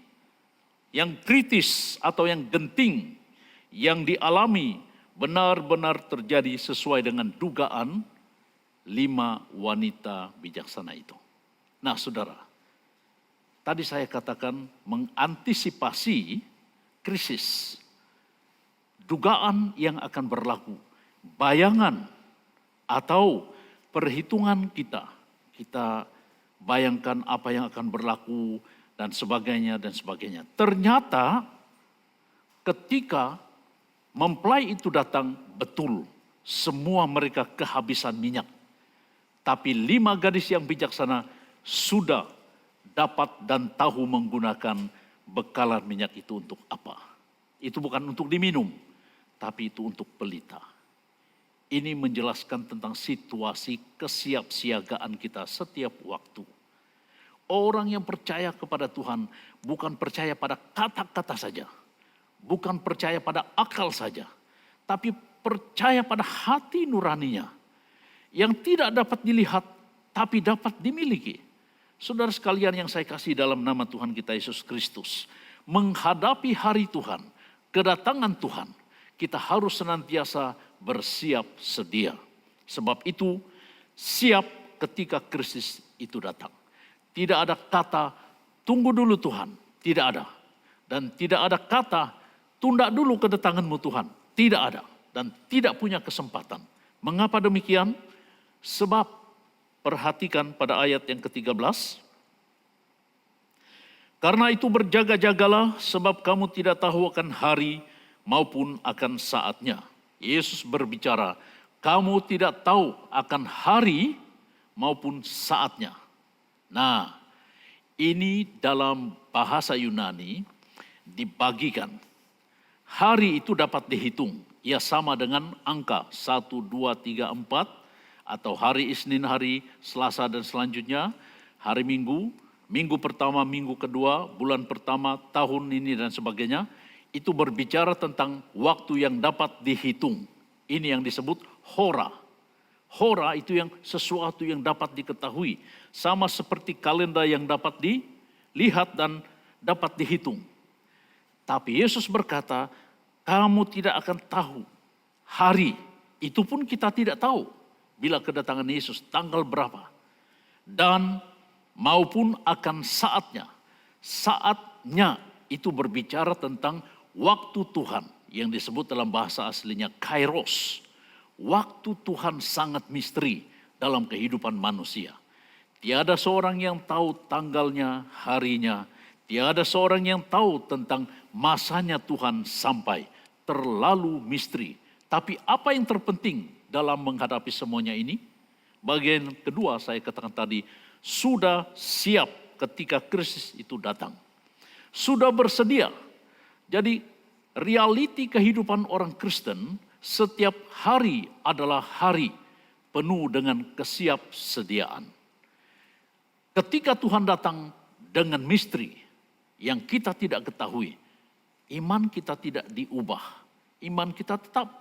yang kritis atau yang genting, yang dialami benar-benar terjadi sesuai dengan dugaan 5 wanita bijaksana itu. Nah saudara, tadi saya katakan mengantisipasi krisis, dugaan yang akan berlaku, bayangan atau perhitungan kita. Kita bayangkan apa yang akan berlaku dan sebagainya dan sebagainya. Ternyata ketika mempelai itu datang, betul semua mereka kehabisan minyak. Tapi 5 gadis yang bijaksana sudah dapat dan tahu menggunakan bekalan minyak itu untuk apa. Itu bukan untuk diminum, tapi itu untuk pelita. Ini menjelaskan tentang situasi kesiapsiagaan kita setiap waktu. Orang yang percaya kepada Tuhan bukan percaya pada kata-kata saja. Bukan percaya pada akal saja. Tapi percaya pada hati nuraninya. Yang tidak dapat dilihat tapi dapat dimiliki. Saudara sekalian yang saya kasih dalam nama Tuhan kita Yesus Kristus. Menghadapi hari Tuhan, kedatangan Tuhan, kita harus senantiasa bersiap sedia. Sebab itu siap ketika krisis itu datang. Tidak ada kata tunggu dulu Tuhan, tidak ada. Dan tidak ada kata tunda dulu kedatanganmu Tuhan, tidak ada. Dan tidak punya kesempatan. Mengapa demikian? Sebab perhatikan pada ayat yang ke-13. Karena itu berjaga-jagalah sebab kamu tidak tahu akan hari maupun akan saatnya. Yesus berbicara, kamu tidak tahu akan hari maupun saatnya. Nah, ini dalam bahasa Yunani dibagikan. Hari itu dapat dihitung. Ia sama dengan angka 1, 2, 3, 4. Atau hari Isnin, hari Selasa dan selanjutnya. Hari Minggu, minggu pertama, minggu kedua, bulan pertama, tahun ini dan sebagainya. Itu berbicara tentang waktu yang dapat dihitung. Ini yang disebut hora. Hora itu yang sesuatu yang dapat diketahui. Sama seperti kalender yang dapat dilihat dan dapat dihitung. Tapi Yesus berkata, kamu tidak akan tahu hari. Itu pun kita tidak tahu. Bila kedatangan Yesus tanggal berapa. Dan maupun akan saatnya. Saatnya itu berbicara tentang waktu Tuhan yang disebut dalam bahasa aslinya kairos. Waktu Tuhan sangat misteri dalam kehidupan manusia. Tiada seorang yang tahu tanggalnya, harinya. Tiada seorang yang tahu tentang masanya Tuhan sampai. Terlalu misteri. Tapi apa yang terpenting dalam menghadapi semuanya ini? Bagian kedua saya katakan tadi, Sudah siap ketika krisis itu datang. Sudah bersedia. Jadi realiti kehidupan orang Kristen setiap hari adalah hari penuh dengan kesiapsediaan. Ketika Tuhan datang dengan misteri yang kita tidak ketahui, iman kita tidak diubah. Iman kita tetap,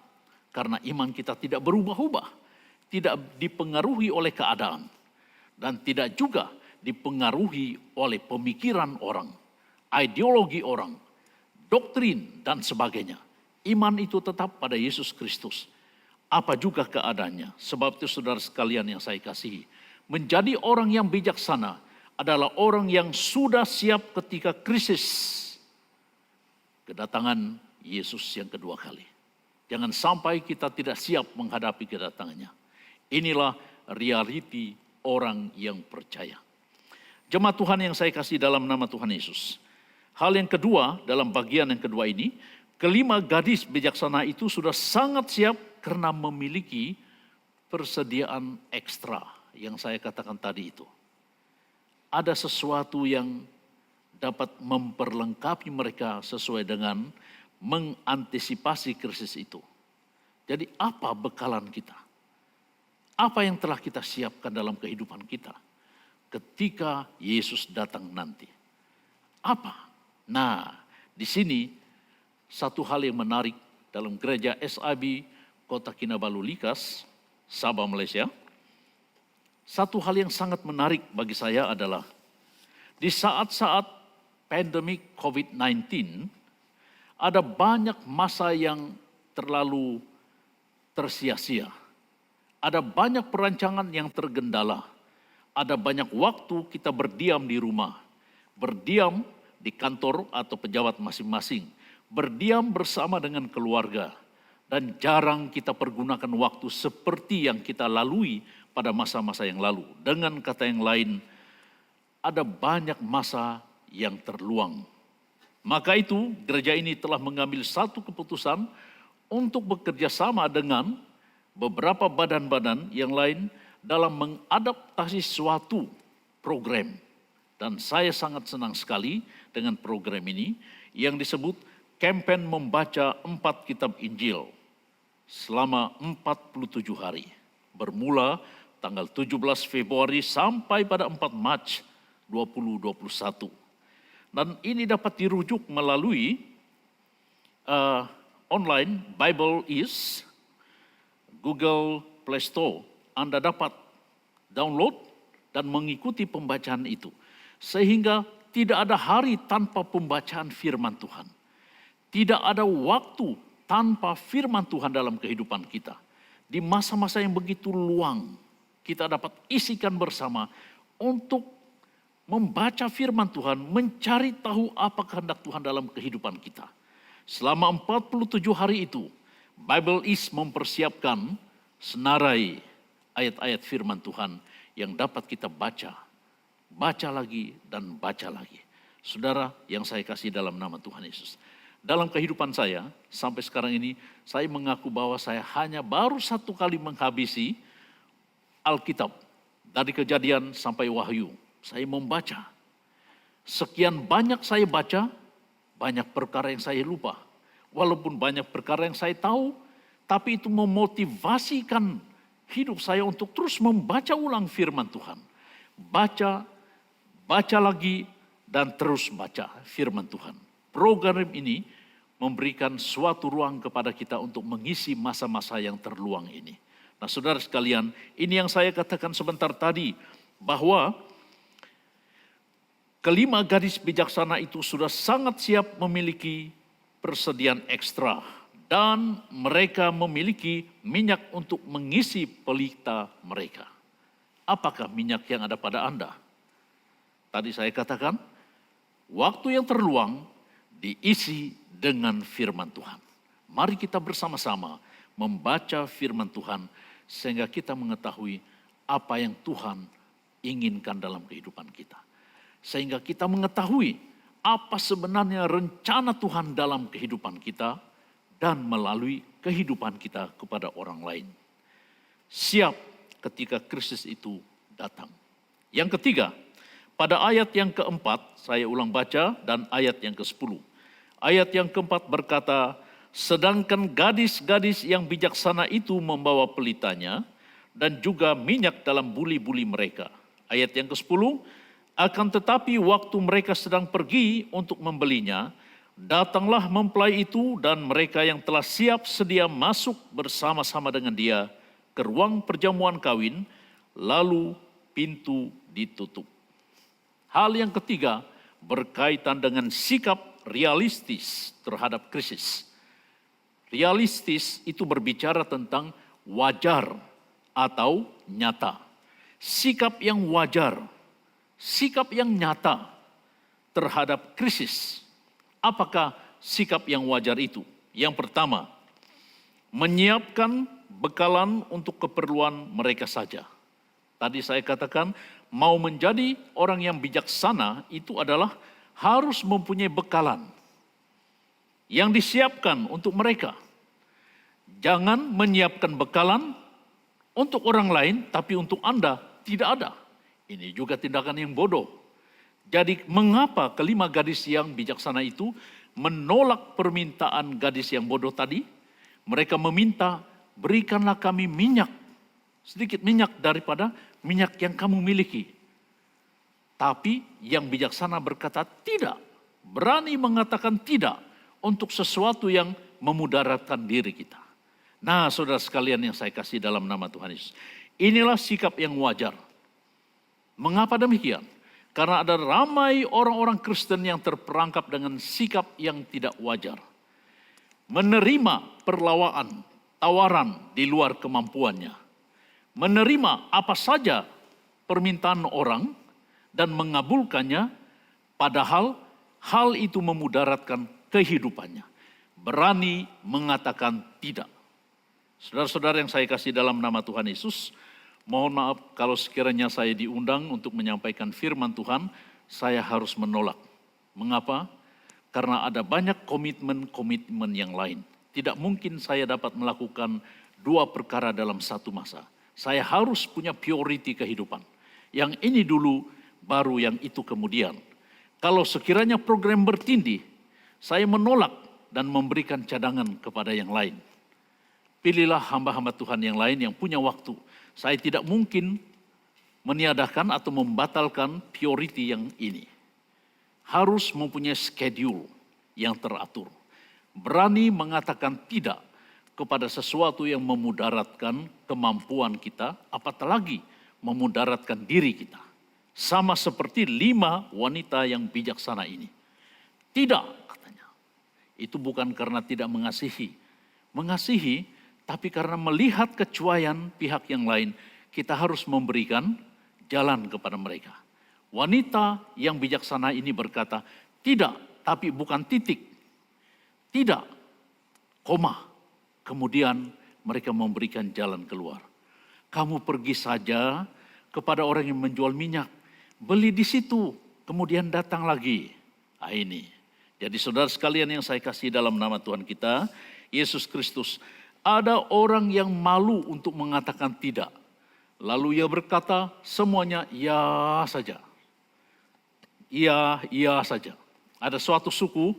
karena iman kita tidak berubah-ubah. Tidak dipengaruhi oleh keadaan. Dan tidak juga dipengaruhi oleh pemikiran orang, ideologi orang, doktrin dan sebagainya. Iman itu tetap pada Yesus Kristus. Apa juga keadaannya. Sebab itu saudara sekalian yang saya kasihi, menjadi orang yang bijaksana adalah orang yang sudah siap ketika krisis kedatangan Yesus yang kedua kali. Jangan sampai kita tidak siap menghadapi kedatangannya. Inilah realiti orang yang percaya. Jemaat Tuhan yang saya kasih dalam nama Tuhan Yesus. Hal yang kedua dalam bagian yang kedua ini, kelima gadis bijaksana itu sudah sangat siap karena memiliki persediaan ekstra yang saya katakan tadi itu. Ada sesuatu yang dapat memperlengkapi mereka sesuai dengan mengantisipasi krisis itu. Jadi apa bekalan kita? Apa yang telah kita siapkan dalam kehidupan kita ketika Yesus datang nanti? Apa? Nah, di sini satu hal yang menarik dalam gereja SIB Kota Kinabalu Likas, Sabah, Malaysia. Satu hal yang sangat menarik bagi saya adalah di saat-saat pandemi COVID-19 ada banyak masa yang terlalu tersia-sia. Ada banyak perancangan yang tergendala. Ada banyak waktu kita berdiam di rumah, berdiam di kantor atau pejabat masing-masing, berdiam bersama dengan keluarga, dan jarang kita pergunakan waktu seperti yang kita lalui pada masa-masa yang lalu. Dengan kata yang lain, ada banyak masa yang terluang. Maka itu gereja ini telah mengambil satu keputusan untuk bekerja sama dengan beberapa badan-badan yang lain dalam mengadaptasi suatu program. Dan saya sangat senang sekali dengan program ini yang disebut Kampen Membaca 4 Kitab Injil selama 47 hari. Bermula tanggal 17 Februari sampai pada 4 Mac 2021. Dan ini dapat dirujuk melalui online Bible is Google Play Store. Anda dapat download dan mengikuti pembacaan itu. Sehingga tidak ada hari tanpa pembacaan firman Tuhan. Tidak ada waktu tanpa firman Tuhan dalam kehidupan kita. Di masa-masa yang begitu luang, kita dapat isikan bersama untuk membaca firman Tuhan, mencari tahu apa kehendak Tuhan dalam kehidupan kita. Selama 47 hari itu, Bible is mempersiapkan senarai ayat-ayat firman Tuhan yang dapat kita baca lagi dan baca lagi. Saudara yang saya kasih dalam nama Tuhan Yesus. Dalam kehidupan saya, sampai sekarang ini, saya mengaku bahwa saya hanya baru satu kali menghabisi Alkitab. Dari Kejadian sampai Wahyu, saya membaca. Sekian banyak saya baca, banyak perkara yang saya lupa. Walaupun banyak perkara yang saya tahu, tapi itu memotivasikan hidup saya untuk terus membaca ulang firman Tuhan. Baca lagi, dan terus baca firman Tuhan. Program ini memberikan suatu ruang kepada kita untuk mengisi masa-masa yang terluang ini. Nah, saudara sekalian, ini yang saya katakan sebentar tadi, bahwa kelima gadis bijaksana itu sudah sangat siap memiliki persediaan ekstra. Dan mereka memiliki minyak untuk mengisi pelita mereka. Apakah minyak yang ada pada Anda? Tadi saya katakan, waktu yang terluang diisi dengan firman Tuhan. Mari kita bersama-sama membaca firman Tuhan sehingga kita mengetahui apa yang Tuhan inginkan dalam kehidupan kita. Sehingga kita mengetahui apa sebenarnya rencana Tuhan dalam kehidupan kita dan melalui kehidupan kita kepada orang lain. Siap ketika krisis itu datang. Yang ketiga, pada ayat yang keempat, saya ulang baca, dan ayat yang ke-10. Ayat yang keempat berkata, sedangkan gadis-gadis yang bijaksana itu membawa pelitanya, dan juga minyak dalam buli-buli mereka. Ayat yang ke-10, akan tetapi waktu mereka sedang pergi untuk membelinya, datanglah mempelai itu dan mereka yang telah siap sedia masuk bersama-sama dengan dia ke ruang perjamuan kawin, lalu pintu ditutup. Hal yang ketiga berkaitan dengan sikap realistis terhadap krisis. Realistis itu berbicara tentang wajar atau nyata. Sikap yang wajar, sikap yang nyata terhadap krisis. Apakah sikap yang wajar itu? Yang pertama, menyiapkan bekalan untuk keperluan mereka saja. Tadi saya katakan, mau menjadi orang yang bijaksana itu adalah harus mempunyai bekalan yang disiapkan untuk mereka. Jangan menyiapkan bekalan untuk orang lain, tapi untuk Anda tidak ada. Ini juga tindakan yang bodoh. Jadi mengapa kelima gadis yang bijaksana itu menolak permintaan gadis yang bodoh tadi? Mereka meminta, berikanlah kami minyak, sedikit minyak daripada minyak yang kamu miliki. Tapi yang bijaksana berkata tidak, berani mengatakan tidak untuk sesuatu yang memudaratkan diri kita. Nah, saudara sekalian yang saya kasih dalam nama Tuhan Yesus, inilah sikap yang wajar. Mengapa demikian? Karena ada ramai orang-orang Kristen yang terperangkap dengan sikap yang tidak wajar. Menerima perlawanan, tawaran di luar kemampuannya. Menerima apa saja permintaan orang dan mengabulkannya, padahal hal itu memudaratkan kehidupannya. Berani mengatakan tidak. Saudara-saudara yang saya kasih dalam nama Tuhan Yesus, mohon maaf kalau sekiranya saya diundang untuk menyampaikan firman Tuhan, saya harus menolak. Mengapa? Karena ada banyak komitmen-komitmen yang lain. Tidak mungkin saya dapat melakukan dua perkara dalam satu masa. Saya harus punya priority kehidupan. Yang ini dulu, baru yang itu kemudian. Kalau sekiranya program bertindih, saya menolak dan memberikan cadangan kepada yang lain. Pilihlah hamba-hamba Tuhan yang lain yang punya waktu. Saya tidak mungkin meniadakan atau membatalkan priority yang ini. Harus mempunyai schedule yang teratur. Berani mengatakan tidak kepada sesuatu yang memudaratkan kemampuan kita, apatah lagi memudaratkan diri kita. Sama seperti 5 wanita yang bijaksana ini. Tidak, katanya. Itu bukan karena tidak mengasihi. Mengasihi, tapi karena melihat kecuaian pihak yang lain, kita harus memberikan jalan kepada mereka. Wanita yang bijaksana ini berkata, tidak, tapi bukan titik. Tidak, koma. Kemudian mereka memberikan jalan keluar. Kamu pergi saja kepada orang yang menjual minyak. Beli di situ, kemudian datang lagi. Nah ini. Jadi saudara sekalian yang saya kasih dalam nama Tuhan kita, Yesus Kristus. Ada orang yang malu untuk mengatakan tidak. Lalu ia berkata semuanya ya saja. Iya saja. Ada suatu suku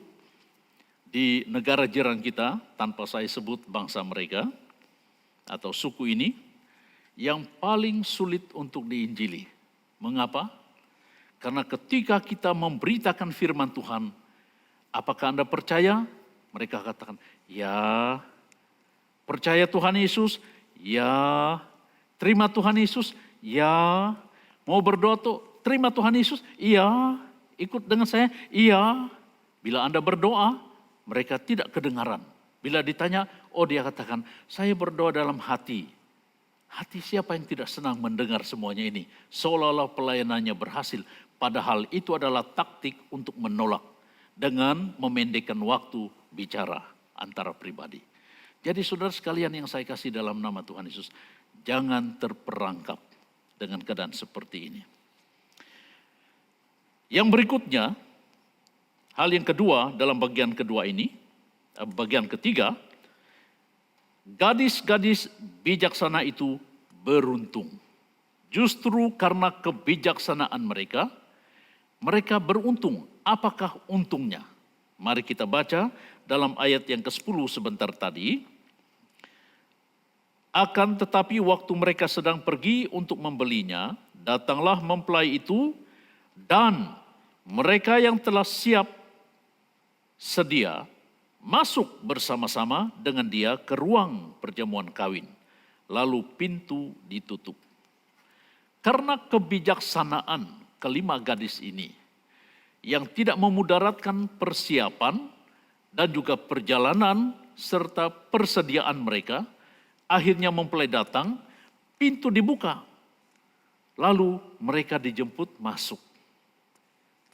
di negara jiran kita, tanpa saya sebut bangsa mereka, atau suku ini, yang paling sulit untuk diinjili. Mengapa? Karena ketika kita memberitakan firman Tuhan, apakah Anda percaya? Mereka katakan, ya. Percaya Tuhan Yesus? Ya. Terima Tuhan Yesus? Ya. Mau berdoa tuh, terima Tuhan Yesus? Iya. Ikut dengan saya? Iya. Bila Anda berdoa, mereka tidak kedengaran. Bila ditanya, oh dia katakan, saya berdoa dalam hati. Hati siapa yang tidak senang mendengar semuanya ini? Seolah-olah pelayanannya berhasil. Padahal itu adalah taktik untuk menolak. Dengan memendekkan waktu bicara antara pribadi. Jadi saudara sekalian yang saya kasih dalam nama Tuhan Yesus. Jangan terperangkap dengan keadaan seperti ini. Yang berikutnya, hal yang kedua dalam bagian kedua ini, bagian ketiga, gadis-gadis bijaksana itu beruntung. Justru karena kebijaksanaan mereka, mereka beruntung. Apakah untungnya? Mari kita baca dalam ayat yang ke-10 sebentar tadi. Akan tetapi waktu mereka sedang pergi untuk membelinya, datanglah mempelai itu dan mereka yang telah siap sedia masuk bersama-sama dengan dia ke ruang perjamuan kawin. Lalu pintu ditutup. Karena kebijaksanaan kelima gadis ini yang tidak memudaratkan persiapan dan juga perjalanan serta persediaan mereka, akhirnya mempelai datang, pintu dibuka. Lalu mereka dijemput masuk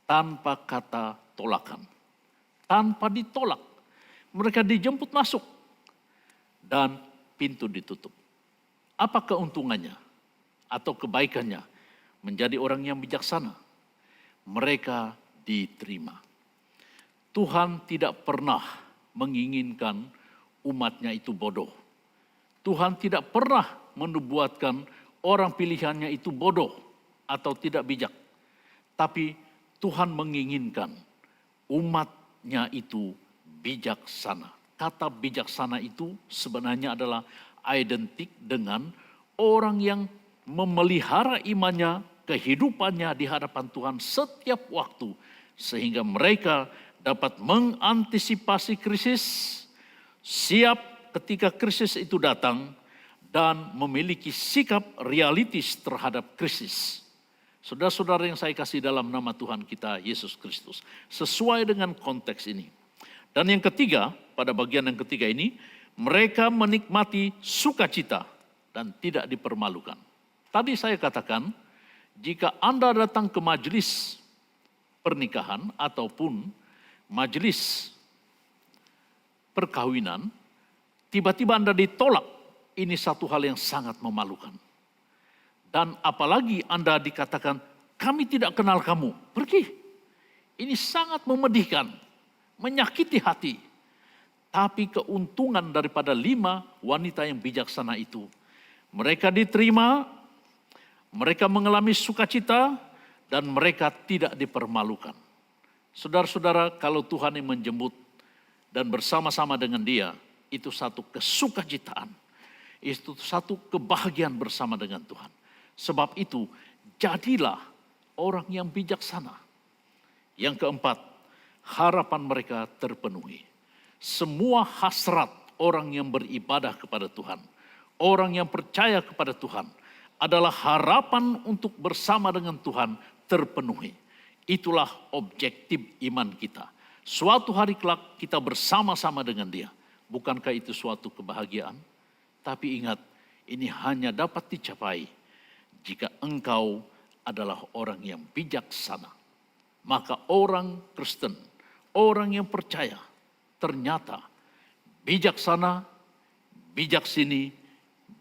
tanpa kata tolakan. Tanpa ditolak. Mereka dijemput masuk dan pintu ditutup. Apa keuntungannya atau kebaikannya menjadi orang yang bijaksana? Mereka diterima. Tuhan tidak pernah menginginkan umatnya itu bodoh. Tuhan tidak pernah menubuatkan orang pilihannya itu bodoh atau tidak bijak. Tapi Tuhan menginginkan umatnya itu bijaksana. Kata bijaksana itu sebenarnya adalah identik dengan orang yang memelihara imannya, kehidupannya di hadapan Tuhan setiap waktu. Sehingga mereka dapat mengantisipasi krisis, siap ketika krisis itu datang, dan memiliki sikap realistis terhadap krisis. Saudara-saudara yang saya kasih dalam nama Tuhan kita Yesus Kristus, sesuai dengan konteks ini. Dan yang ketiga, pada bagian yang ketiga ini, mereka menikmati sukacita dan tidak dipermalukan. Tadi saya katakan, jika Anda datang ke majelis pernikahan ataupun majelis perkawinan, tiba-tiba Anda ditolak, ini satu hal yang sangat memalukan. Dan apalagi Anda dikatakan, kami tidak kenal kamu, pergi. Ini sangat memedihkan, menyakiti hati. Tapi keuntungan daripada 5 wanita yang bijaksana itu, mereka diterima, mereka mengalami sukacita, dan mereka tidak dipermalukan. Saudara-saudara, kalau Tuhan yang menjemput dan bersama-sama dengan dia, itu satu kesukacitaan. Itu satu kebahagiaan bersama dengan Tuhan. Sebab itu, jadilah orang yang bijaksana. Yang keempat, harapan mereka terpenuhi. Semua hasrat orang yang beribadah kepada Tuhan, orang yang percaya kepada Tuhan, adalah harapan untuk bersama dengan Tuhan terpenuhi. Itulah objektif iman kita. Suatu hari kelak kita bersama-sama dengan dia. Bukankah itu suatu kebahagiaan? Tapi ingat, ini hanya dapat dicapai jika engkau adalah orang yang bijaksana. Maka orang Kristen, orang yang percaya, ternyata bijaksana, bijak sini,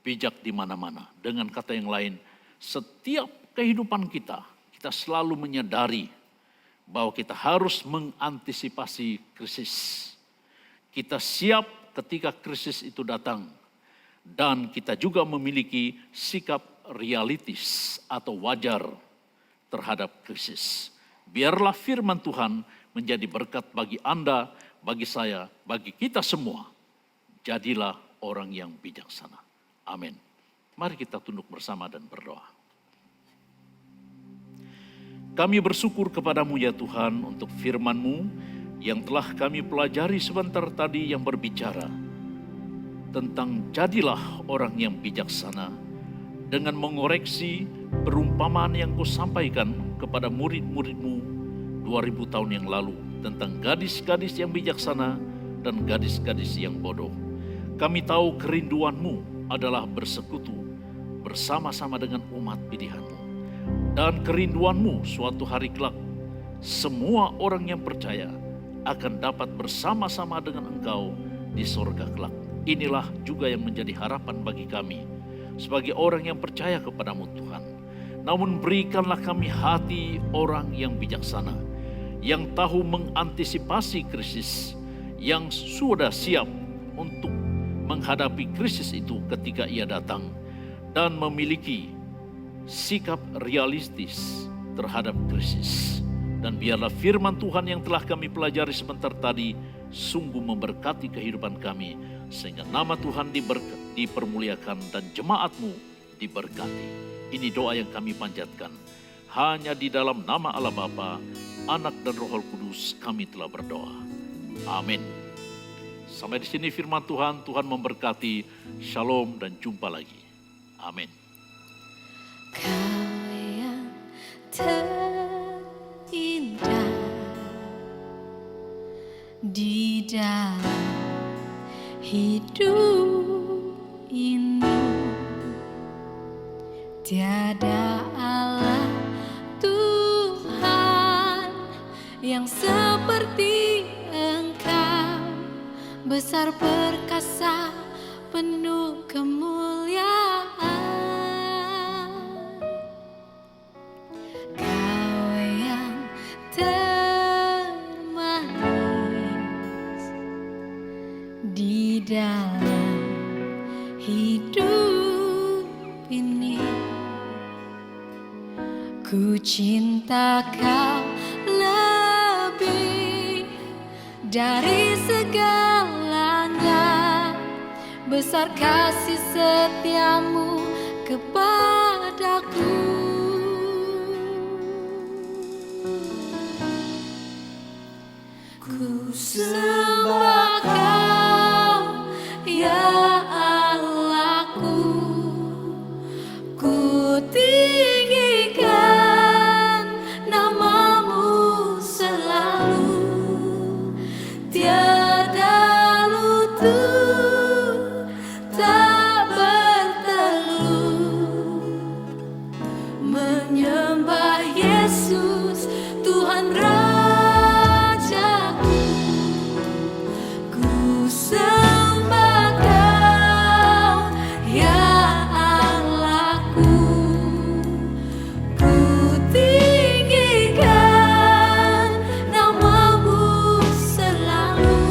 bijak di mana-mana. Dengan kata yang lain, setiap kehidupan kita, kita selalu menyadari bahwa kita harus mengantisipasi krisis. Kita siap ketika krisis itu datang. Dan kita juga memiliki sikap realistis atau wajar terhadap krisis. Biarlah firman Tuhan menjadi berkat bagi Anda, bagi saya, bagi kita semua. Jadilah orang yang bijaksana. Amin. Mari kita tunduk bersama dan berdoa. Kami bersyukur kepadamu ya Tuhan untuk firman-Mu yang telah kami pelajari sebentar tadi yang berbicara tentang jadilah orang yang bijaksana dengan mengoreksi perumpamaan yang Kau sampaikan kepada murid-murid-Mu 2000 tahun yang lalu tentang gadis-gadis yang bijaksana dan gadis-gadis yang bodoh. Kami tahu kerinduan-Mu adalah bersekutu bersama-sama dengan umat pilihan-Mu. Dan kerinduan-Mu suatu hari kelak, semua orang yang percaya akan dapat bersama-sama dengan Engkau di sorga kelak. Inilah juga yang menjadi harapan bagi kami sebagai orang yang percaya kepadamu Tuhan. Namun berikanlah kami hati orang yang bijaksana, yang tahu mengantisipasi krisis, yang sudah siap untuk menghadapi krisis itu ketika ia datang, dan memiliki sikap realistis terhadap krisis. Dan biarlah firman Tuhan yang telah kami pelajari sebentar tadi sungguh memberkati kehidupan kami, sehingga nama Tuhan dipermuliakan dan jemaat-Mu diberkati. Ini doa yang kami panjatkan. Hanya di dalam nama Allah Bapa, Anak dan Roh Kudus kami telah berdoa. Amin. Sampai di sini firman Tuhan, Tuhan memberkati. Shalom dan jumpa lagi. Amin. Kau yang terindah di dalam hidup ini, tiada Allah Tuhan yang seperti Engkau, besar perkasa penuh kemuliaan. Kau yang termanis di dalam hidup ini, ku cinta Kau lebih dari segalanya, besar kasih setiamu kepadaku. Ku sembah Kau, ya Allahku, ku tinggikan namamu selalu, tiada lutut tak bertelut menyembah Yesus Tuhan Rajaku. Ku sembah Kau, ya Allahku, ku tinggikan namamu selalu,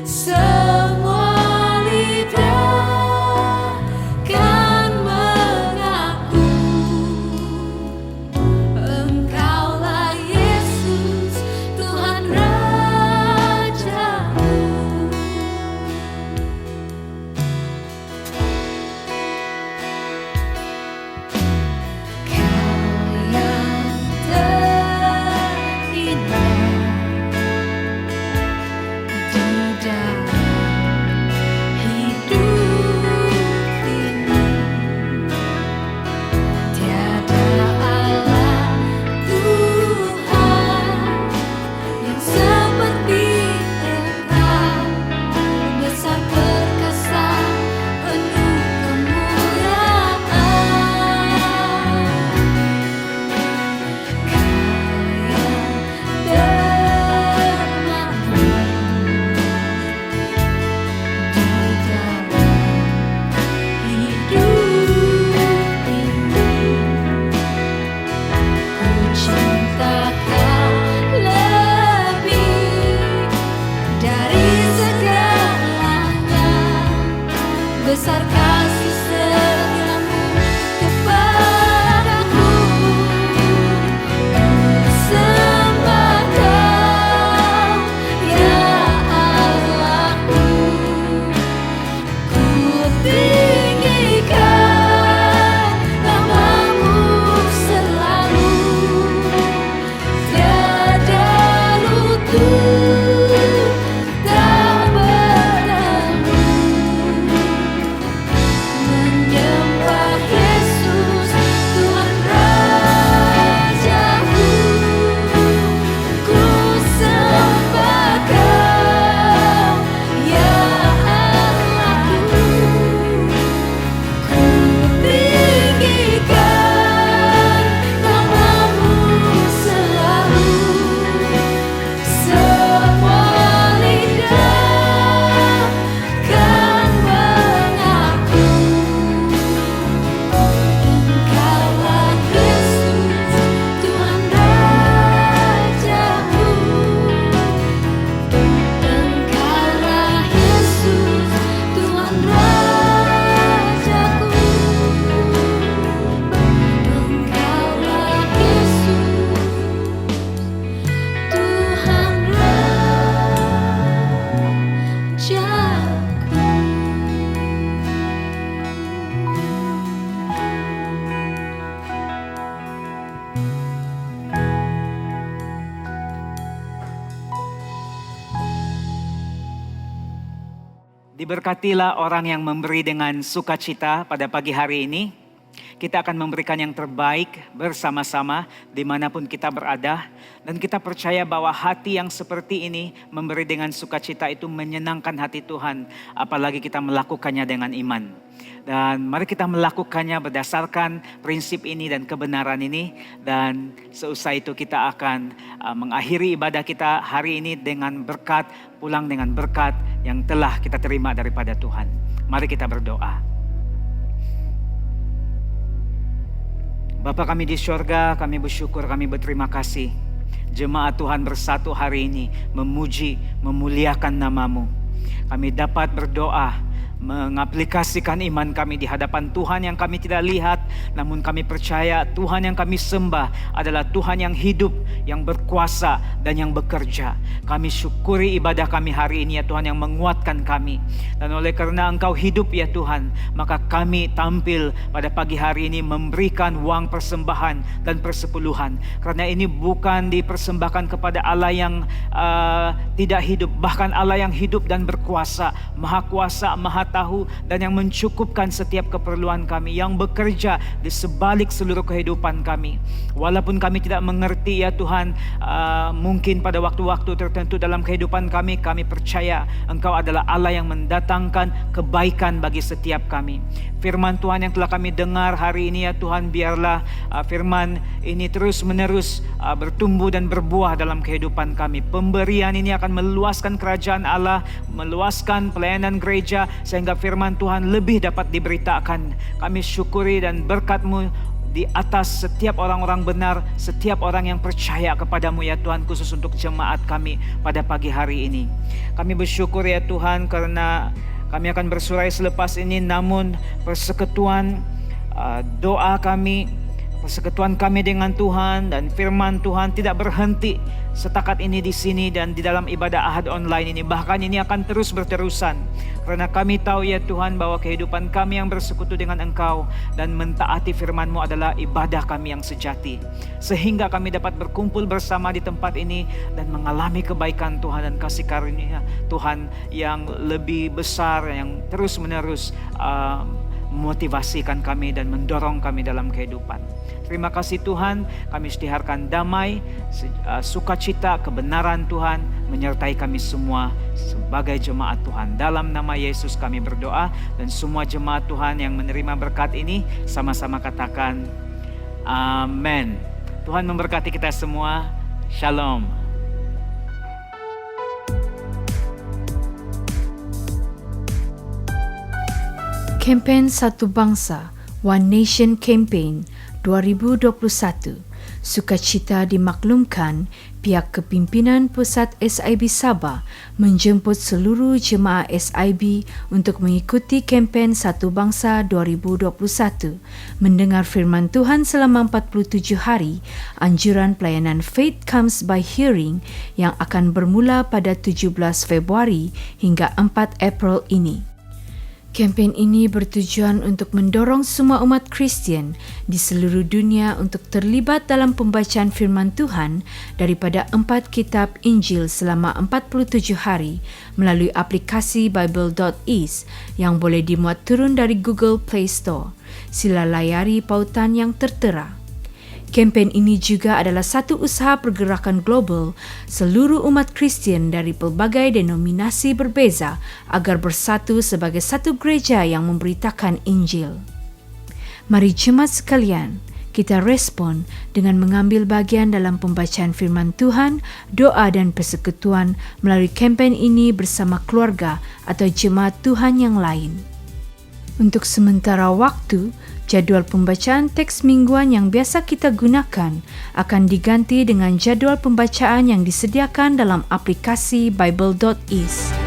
semua lidah kan mengaku Engkaulah Yesus Tuhan Rajaku. Kau yang terindah di dalam hidup ini, tiada Allah Tuhan yang seperti Engkau, besar perkasa penuh kemuliaan. Kau yang Diberkatilah orang yang memberi dengan sukacita pada pagi hari ini. Kita akan memberikan yang terbaik bersama-sama dimanapun kita berada. Dan kita percaya bahwa hati yang seperti ini memberi dengan sukacita itu menyenangkan hati Tuhan. Apalagi kita melakukannya dengan iman. Dan mari kita melakukannya berdasarkan prinsip ini dan kebenaran ini. Dan seusai itu kita akan mengakhiri ibadah kita hari ini dengan berkat, pulang dengan berkat yang telah kita terima daripada Tuhan. Mari kita berdoa. Bapa kami di surga, kami bersyukur, kami berterima kasih. Jemaat Tuhan bersatu hari ini memuji, memuliakan nama-Mu. Kami dapat berdoa, mengaplikasikan iman kami di hadapan Tuhan yang kami tidak lihat, namun kami percaya Tuhan yang kami sembah adalah Tuhan yang hidup, yang berkuasa dan yang bekerja. Kami syukuri ibadah kami hari ini ya Tuhan yang menguatkan kami. Dan oleh karena Engkau hidup ya Tuhan, maka kami tampil pada pagi hari ini memberikan uang persembahan dan persepuluhan. Karena ini bukan dipersembahkan kepada Allah yang tidak hidup, bahkan Allah yang hidup dan berkuasa, maha kuasa, maha tahu dan yang mencukupkan setiap keperluan kami, yang bekerja di sebalik seluruh kehidupan kami. Walaupun kami tidak mengerti ya Tuhan, mungkin pada waktu-waktu tertentu dalam kehidupan kami, kami percaya Engkau adalah Allah yang mendatangkan kebaikan bagi setiap kami. Firman Tuhan yang telah kami dengar hari ini ya Tuhan, biarlah firman ini terus menerus bertumbuh dan berbuah dalam kehidupan kami. Pemberian ini akan meluaskan kerajaan Allah, meluaskan pelayanan gereja, sehingga firman Tuhan lebih dapat diberitakan. Kami syukuri dan berkat-Mu di atas setiap orang-orang benar, setiap orang yang percaya kepadamu ya Tuhan, khusus untuk jemaat kami pada pagi hari ini. Kami bersyukur ya Tuhan karena kami akan bersurai selepas ini, namun persekutuan doa kami, persekutuan kami dengan Tuhan dan firman Tuhan tidak berhenti setakat ini di sini dan di dalam ibadah Ahad online ini. Bahkan ini akan terus berterusan. Karena kami tahu ya Tuhan bahwa kehidupan kami yang bersekutu dengan Engkau dan mentaati firman-Mu adalah ibadah kami yang sejati. Sehingga kami dapat berkumpul bersama di tempat ini dan mengalami kebaikan Tuhan dan kasih karunia Tuhan yang lebih besar, yang terus menerus memotivasikan kami dan mendorong kami dalam kehidupan. Terima kasih Tuhan, kami isytiharkan damai, sukacita, kebenaran Tuhan menyertai kami semua sebagai jemaat Tuhan. Dalam nama Yesus kami berdoa, dan semua jemaat Tuhan yang menerima berkat ini sama-sama katakan amin. Tuhan memberkati kita semua. Shalom. Kempen Satu Bangsa One Nation Campaign 2021. Sukacita dimaklumkan, pihak kepimpinan Pusat SIB Sabah menjemput seluruh jemaah SIB untuk mengikuti kempen Satu Bangsa 2021. Mendengar firman Tuhan selama 47 hari, anjuran pelayanan Faith Comes by Hearing yang akan bermula pada 17 Februari hingga 4 April ini. Kempen ini bertujuan untuk mendorong semua umat Kristian di seluruh dunia untuk terlibat dalam pembacaan firman Tuhan daripada 4 kitab Injil selama 47 hari melalui aplikasi Bible.is yang boleh dimuat turun dari Google Play Store. Sila layari pautan yang tertera. Kempen ini juga adalah satu usaha pergerakan global seluruh umat Kristian dari pelbagai denominasi berbeza agar bersatu sebagai satu gereja yang memberitakan Injil. Mari jemaat sekalian, kita respon dengan mengambil bagian dalam pembacaan firman Tuhan, doa dan persekutuan melalui kempen ini bersama keluarga atau jemaat Tuhan yang lain. Untuk sementara waktu, jadual pembacaan teks mingguan yang biasa kita gunakan akan diganti dengan jadual pembacaan yang disediakan dalam aplikasi Bible.is.